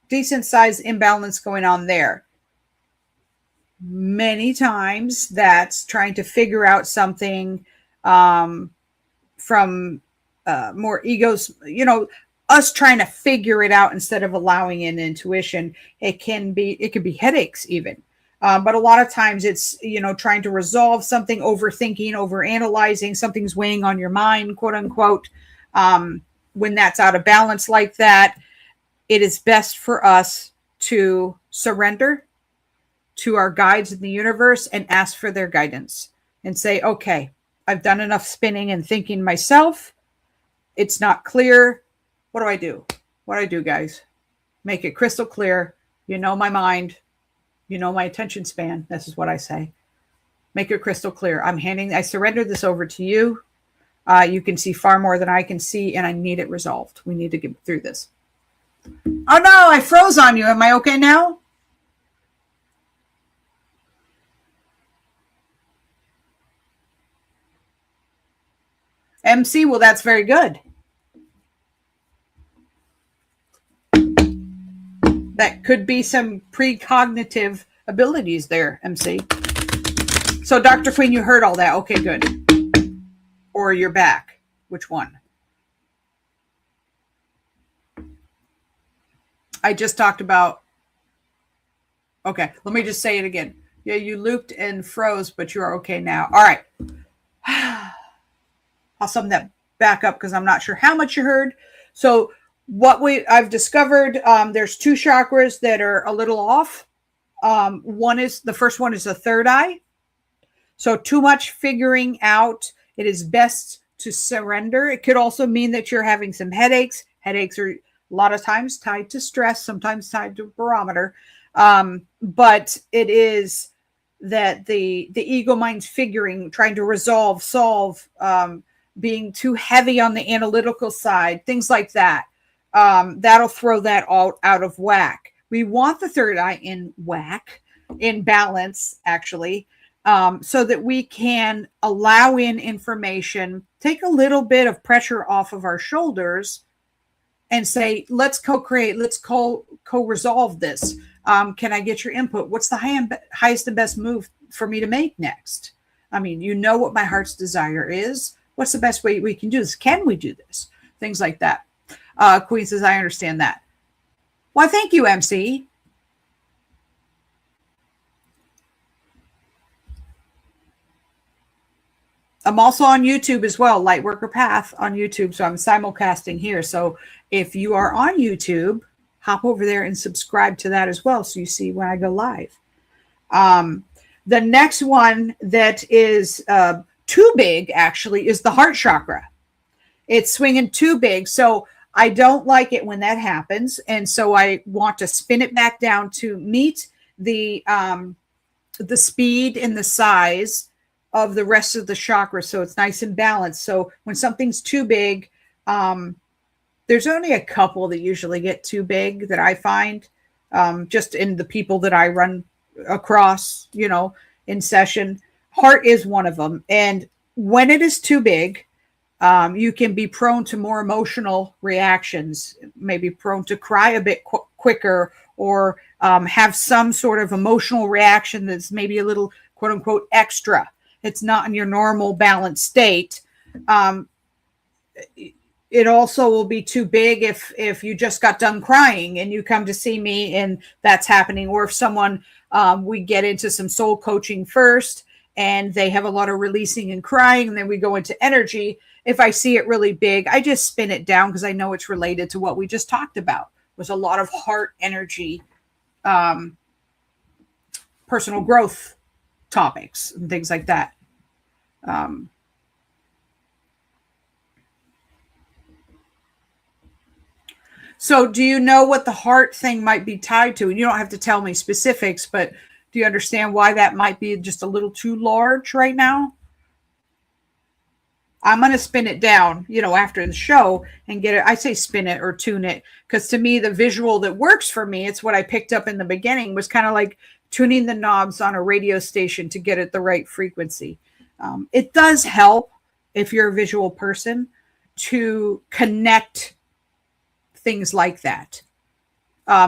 decent sized imbalance going on there. Many times that's trying to figure out something from more egos, us trying to figure it out instead of allowing in intuition. It could be headaches even. But a lot of times it's, trying to resolve something, overthinking, overanalyzing, something's weighing on your mind, quote unquote. When that's out of balance like that, it is best for us to surrender to our guides in the universe and ask for their guidance and say, okay, I've done enough spinning and thinking myself. It's not clear. What do I do? What do I do, guys? Make it crystal clear. You know my mind. You know my attention span. This is what I say. Make it crystal clear. I surrender this over to you. You can see far more than I can see, and I need it resolved. We need to get through this. Oh no, I froze on you. Am I okay now? MC, well, that's very good. That could be some precognitive abilities there, MC. So, Dr. Queen, you heard all that. Okay, good. Or you're back. Which one? I just talked about. Okay, let me just say it again. Yeah, you looped and froze, but you are okay now. All right. I'll sum that back up because I'm not sure how much you heard. So I've discovered, there's two chakras that are a little off. The first one is the third eye. So too much figuring out. It is best to surrender. It could also mean that you're having some headaches. Headaches are a lot of times tied to stress, sometimes tied to barometer. But it is that the ego mind's figuring, trying to resolve, solve, being too heavy on the analytical side, things like that. That'll throw that all out of whack. We want the third eye in whack, in balance, actually, so that we can allow in information, take a little bit of pressure off of our shoulders and say, let's co-create, let's co-resolve this. Can I get your input? What's the highest and best move for me to make next? I mean, what my heart's desire is. What's the best way we can do this? Can we do this? Things like that. Queen says, I understand that. Why, thank you, MC. I'm also on YouTube as well, Lightworker Path on YouTube. So I'm simulcasting here. So if you are on YouTube, hop over there and subscribe to that as well, so you see when I go live. The next one that is too big, actually, is the heart chakra. It's swinging too big. So I don't like it when that happens. And so I want to spin it back down to meet the speed and the size of the rest of the chakra. So it's nice and balanced. So when something's too big, there's only a couple that usually get too big that I find. just in the people that I run across, in session. Heart is one of them. And when it is too big, you can be prone to more emotional reactions, maybe prone to cry a bit quicker, or have some sort of emotional reaction that's maybe a little quote unquote extra. It's not in your normal balanced state. It also will be too big if you just got done crying and you come to see me and that's happening. Or if someone, we get into some soul coaching first and they have a lot of releasing and crying, and then we go into energy. If I see it really big, I just spin it down because I know it's related to what we just talked about. Was a lot of heart energy, personal growth topics and things like that. So do you know what the heart thing might be tied to? And you don't have to tell me specifics, but do you understand why that might be just a little too large right now? I'm going to spin it down, after the show and get it. I say spin it or tune it, because to me, the visual that works for me, it's what I picked up in the beginning, was kind of like tuning the knobs on a radio station to get it the right frequency. It does help, if you're a visual person, to connect things like that.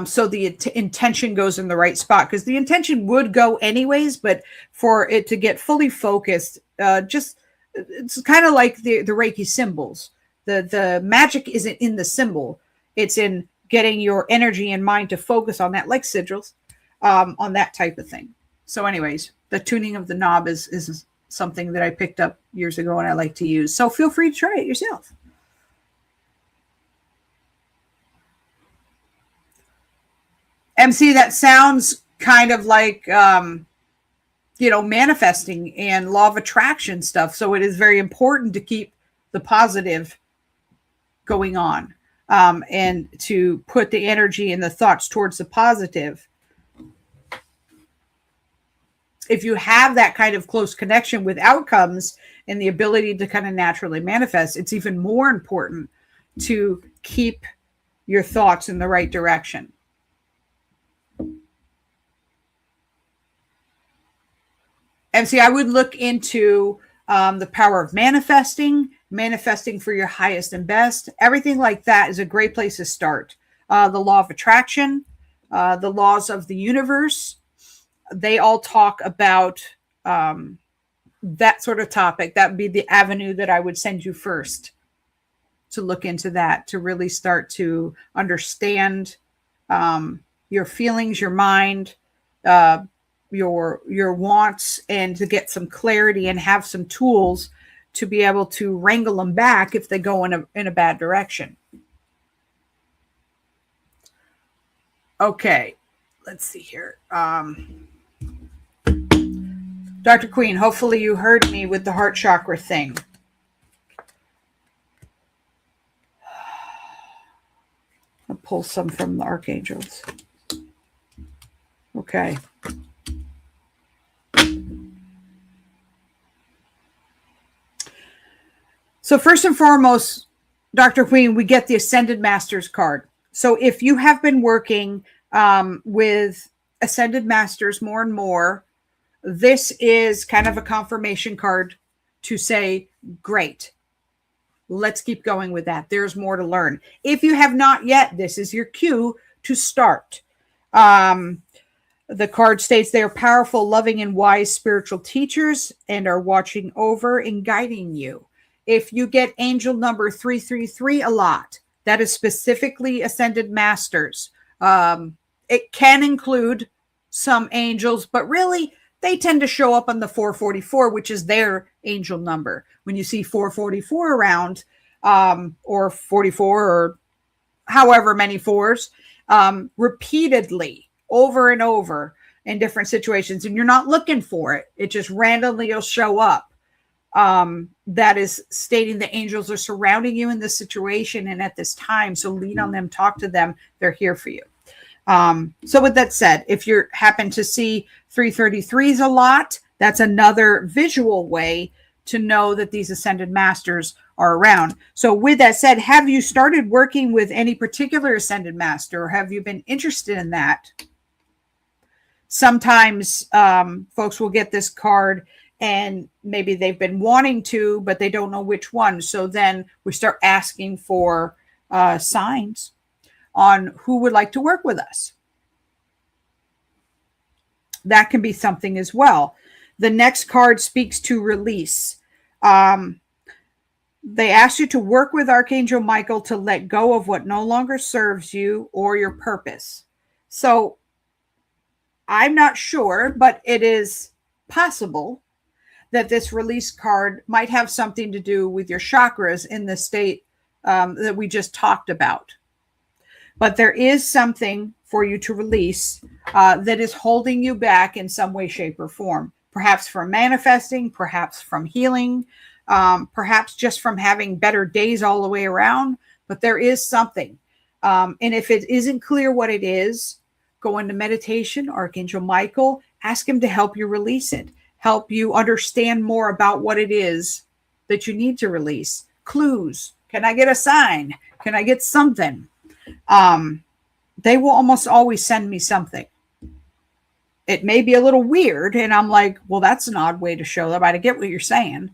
So the intention goes in the right spot, because the intention would go anyways, but for it to get fully focused, it's kind of like the Reiki symbols. The magic isn't in the symbol. It's in getting your energy and mind to focus on that, like sigils, on that type of thing. So anyways, the tuning of the knob is something that I picked up years ago and I like to use. So feel free to try it yourself. MC, that sounds kind of like, manifesting and law of attraction stuff. So it is very important to keep the positive going on, and to put the energy and the thoughts towards the positive. If you have that kind of close connection with outcomes and the ability to kind of naturally manifest, it's even more important to keep your thoughts in the right direction. And see, I would look into the power of manifesting for your highest and best. Everything like that is a great place to start. The law of attraction, the laws of the universe, they all talk about that sort of topic. That would be the avenue that I would send you first to look into that, to really start to understand your feelings, your mind, your wants, and to get some clarity and have some tools to be able to wrangle them back if they go in a bad direction. Okay, let's see here. Dr. Queen, hopefully you heard me with the heart chakra thing. I'll pull some from the archangels. Okay. So first and foremost, Dr. Queen, we get the Ascended Masters card. So if you have been working with Ascended Masters more and more, this is kind of a confirmation card to say, great, let's keep going with that. There's more to learn. If you have not yet, this is your cue to start. The card states they are powerful, loving, and wise spiritual teachers and are watching over and guiding you. If you get angel number 333 a lot, that is specifically Ascended Masters. It can include some angels, but really they tend to show up on the 444, which is their angel number. When you see 444 around, or 44 or however many fours, repeatedly over and over in different situations, and you're not looking for it, it just randomly will show up. That is stating the angels are surrounding you in this situation and at this time. So lean on them, talk to them. They're here for you. So with that said, if you happen to see 333s a lot, that's another visual way to know that these ascended masters are around. So with that said, have you started working with any particular ascended master, or have you been interested in that? Sometimes folks will get this card and maybe they've been wanting to, but they don't know which one. So then we start asking for signs on who would like to work with us. That can be something as well. The next card speaks to release. They ask you to work with Archangel Michael to let go of what no longer serves you or your purpose. So I'm not sure, but it is possible that this release card might have something to do with your chakras in the state that we just talked about. But there is something for you to release that is holding you back in some way, shape, or form. Perhaps from manifesting, perhaps from healing, perhaps just from having better days all the way around. But there is something. And if it isn't clear what it is, go into meditation, Archangel Michael, ask him to help you release it, help you understand more about what it is that you need to release. Clues. Can I get a sign? Can I get something? They will almost always send me something. It may be a little weird, and I'm like, well, that's an odd way to show them. I get what you're saying.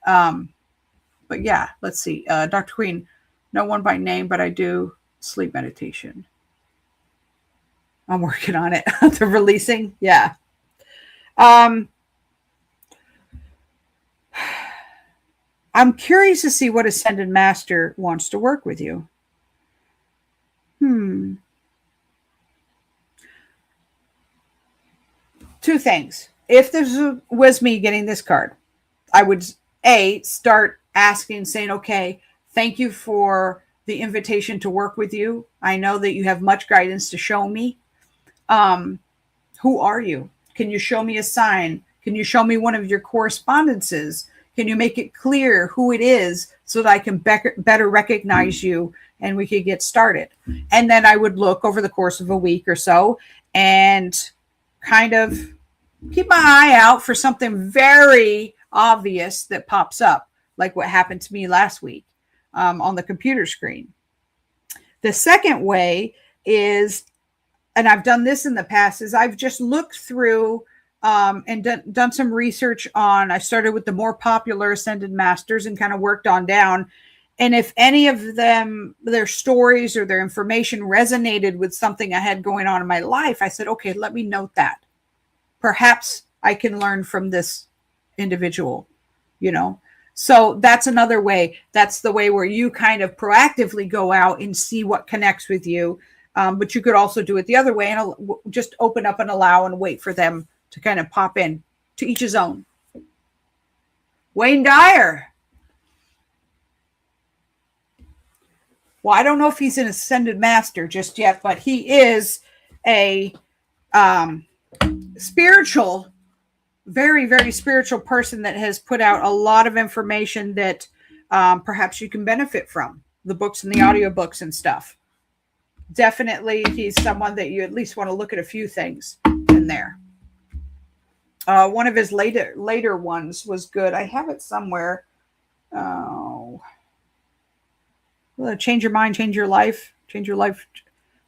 But yeah, let's see. Dr. Queen, no one by name, but I do sleep meditation. I'm working on it. The releasing. Yeah. I'm curious to see what Ascended Master wants to work with you. Two things. If this was me getting this card, I would start asking, saying, okay, thank you for the invitation to work with you. I know that you have much guidance to show me. Who are you? Can you show me a sign? Can you show me one of your correspondences? Can you make it clear who it is so that I can better recognize you and we could get started? And then I would look over the course of a week or so and kind of keep my eye out for something very obvious that pops up, like what happened to me last week on the computer screen. The second way is, and I've done this in the past, is I've just looked through and done some research on, I started with the more popular Ascended Masters and kind of worked on down. And if any of them, their stories or their information resonated with something I had going on in my life, I said, okay, let me note that. Perhaps I can learn from this individual, you know? So that's another way. That's the way where you kind of proactively go out and see what connects with you. But you could also do it the other way and just open up and allow and wait for them to kind of pop in. To each his own. Wayne Dyer. Well, I don't know if he's an Ascended Master just yet, but he is a spiritual, very, very spiritual person that has put out a lot of information that perhaps you can benefit from. The books and the audiobooks and stuff. Definitely, he's someone that you at least want to look at a few things in there. One of his later ones was good. I have it somewhere. Change Your Mind, Change Your Life. Change Your Life.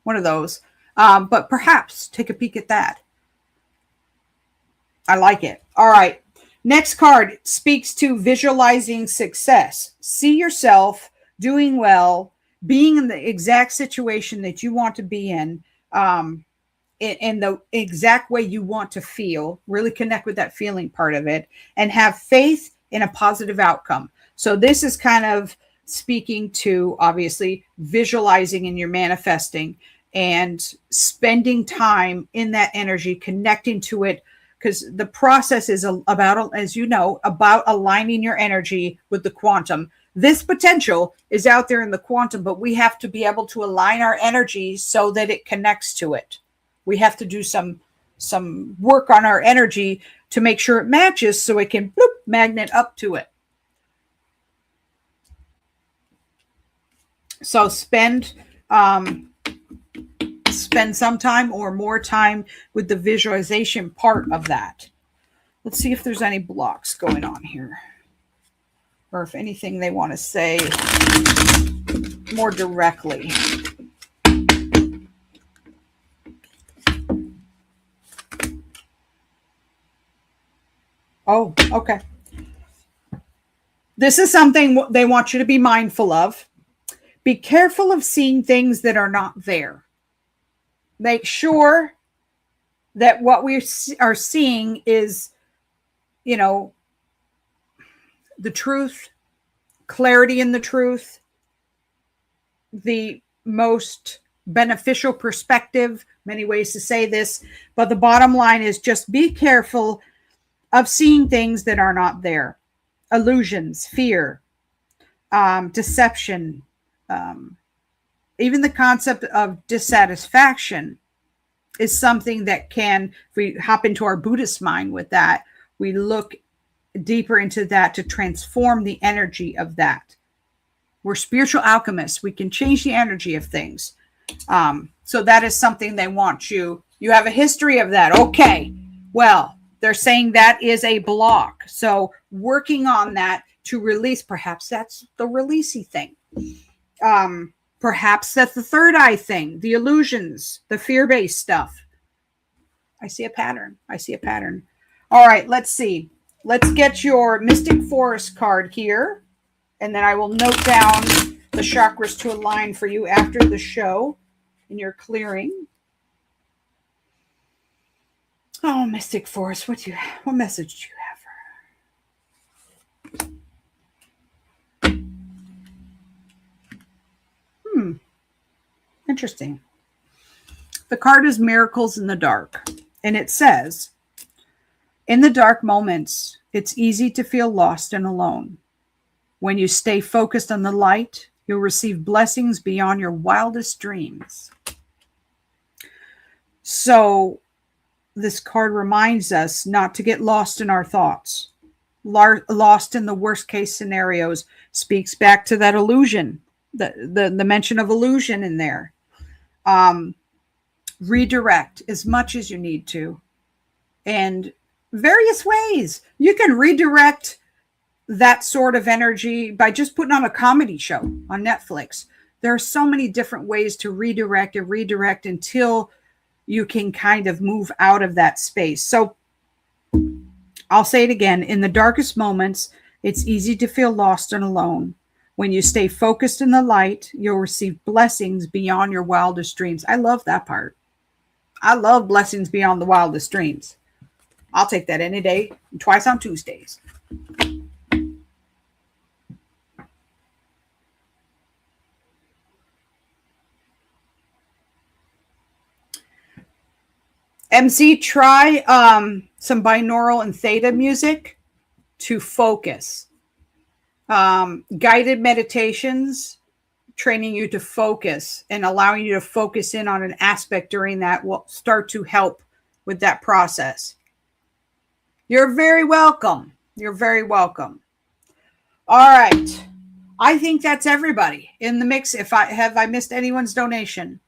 One of those. But perhaps take a peek at that. I like it. All right. Next card speaks to visualizing success. See yourself doing well, being in the exact situation that you want to be in the exact way you want to feel, really connect with that feeling part of it, and have faith in a positive outcome. So this is kind of speaking to, obviously, visualizing and you're manifesting and spending time in that energy, connecting to it, because the process is about, as you know, about aligning your energy with the quantum. This potential is out there in the quantum, but we have to be able to align our energy so that it connects to it. We have to do some work on our energy to make sure it matches so it can magnet up to it. So spend some time or more time with the visualization part of that. Let's see if there's any blocks going on here. or if anything they want to say more directly. Oh, okay. This is something they want you to be mindful of. Be careful of seeing things that are not there. Make sure that what we are seeing is, you know, the truth, clarity in the truth, the most beneficial perspective, many ways to say this, but the bottom line is just be careful of seeing things that are not there. Illusions, fear, deception, even the concept of dissatisfaction is something that can, if we hop into our Buddhist mind with that, we look deeper into that to transform the energy of that. We're spiritual alchemists. We can change the energy of things. So that is something they want you. You have a history of that. Okay. Well, they're saying that is a block. So working on that to release, perhaps that's the releasey thing. Perhaps that's the third eye thing, the illusions, the fear-based stuff. I see a pattern. I see a pattern. All right, let's see. Let's get your Mystic Forest card here. And then I will note down the chakras to align for you after the show in your clearing. Oh, Mystic Forest, what message do you have for her? Interesting. The card is Miracles in the Dark. And it says, in the dark moments, it's easy to feel lost and alone. When you stay focused on the light, you'll receive blessings beyond your wildest dreams. So this card reminds us not to get lost in our thoughts. Lost in the worst case scenarios. Speaks back to that illusion, the mention of illusion in there. Redirect as much as you need to. And various ways. You can redirect that sort of energy by just putting on a comedy show on Netflix. There are so many different ways to redirect and redirect until you can kind of move out of that space. So I'll say it again. In the darkest moments, it's easy to feel lost and alone. When you stay focused in the light, you'll receive blessings beyond your wildest dreams. I love that part. I love blessings beyond the wildest dreams. I'll take that any day, twice on Tuesdays. MC, try some binaural and theta music to focus. Guided meditations, training you to focus and allowing you to focus in on an aspect during that will start to help with that process. You're very welcome. You're very welcome. All right. I think that's everybody in the mix. Have I missed anyone's donation?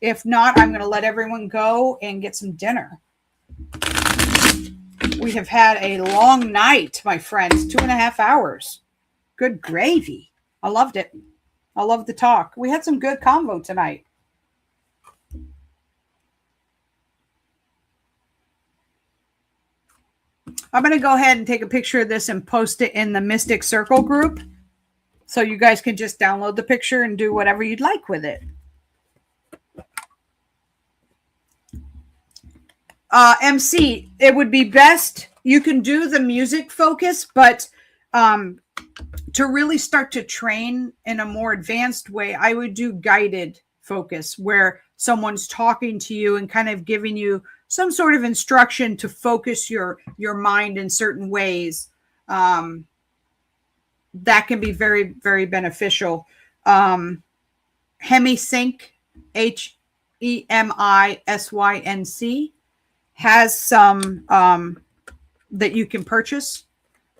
If not, I'm going to let everyone go and get some dinner. We have had a long night, my friends, 2.5 hours. Good gravy. I loved it. I loved the talk. We had some good convo tonight. I'm going to go ahead and take a picture of this and post it in the Mystic Circle group. So you guys can just download the picture and do whatever you'd like with it. MC, it would be best, you can do the music focus, but to really start to train in a more advanced way, I would do guided focus where someone's talking to you and kind of giving you some sort of instruction to focus your mind in certain ways. That can be very, very beneficial. Hemisync, HEMISYNC, has some that you can purchase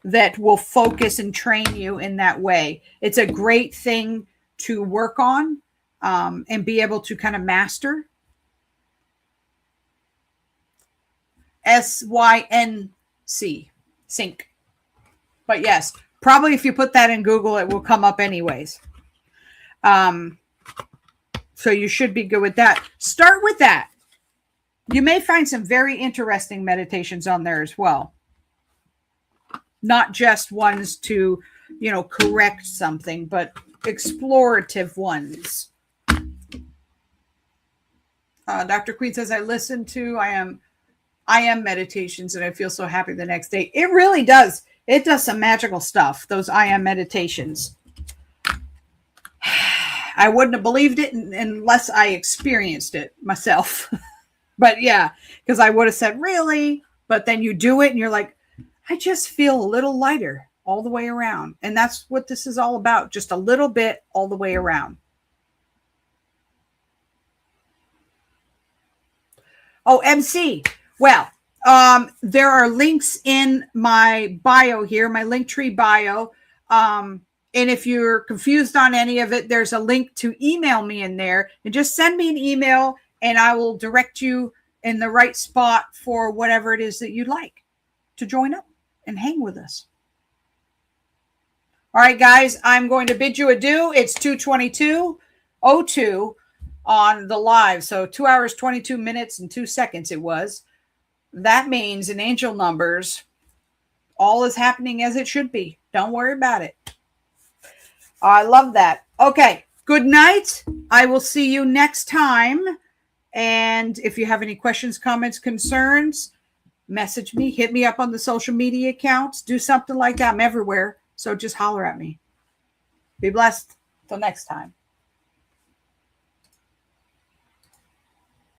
that will focus and train you in that way. It's a great thing to work on and be able to kind of master. SYNC, sync. But yes, Probably if you put that in Google, it will come up anyways. So you should be good with that. Start with that. You may find some very interesting meditations on there as well. Not just ones to, correct something, but explorative ones. Dr. Queen says, I listen to I am meditations and I feel so happy the next day. It really does. It does some magical stuff, those I am meditations. I wouldn't have believed it unless I experienced it myself. But yeah, because I would have said, really? But then you do it and you're like, I just feel a little lighter all the way around. And that's what this is all about. Just a little bit all the way around. Oh, MC. Well, there are links in my bio here, my Linktree bio. And if you're confused on any of it, there's a link to email me in there. And just send me an email and I will direct you in the right spot for whatever it is that you'd like to join up and hang with us. All right, guys, I'm going to bid you adieu. It's 2:22:02 on the live. So 2 hours, 22 minutes and 2 seconds it was. That means in angel numbers, all is happening as it should be. Don't worry about it. I love that. Okay, good night. I will see you next time. And if you have any questions, comments, concerns, message me, hit me up on the social media accounts, do something like that. I'm everywhere. So just holler at me. Be blessed. Till next time.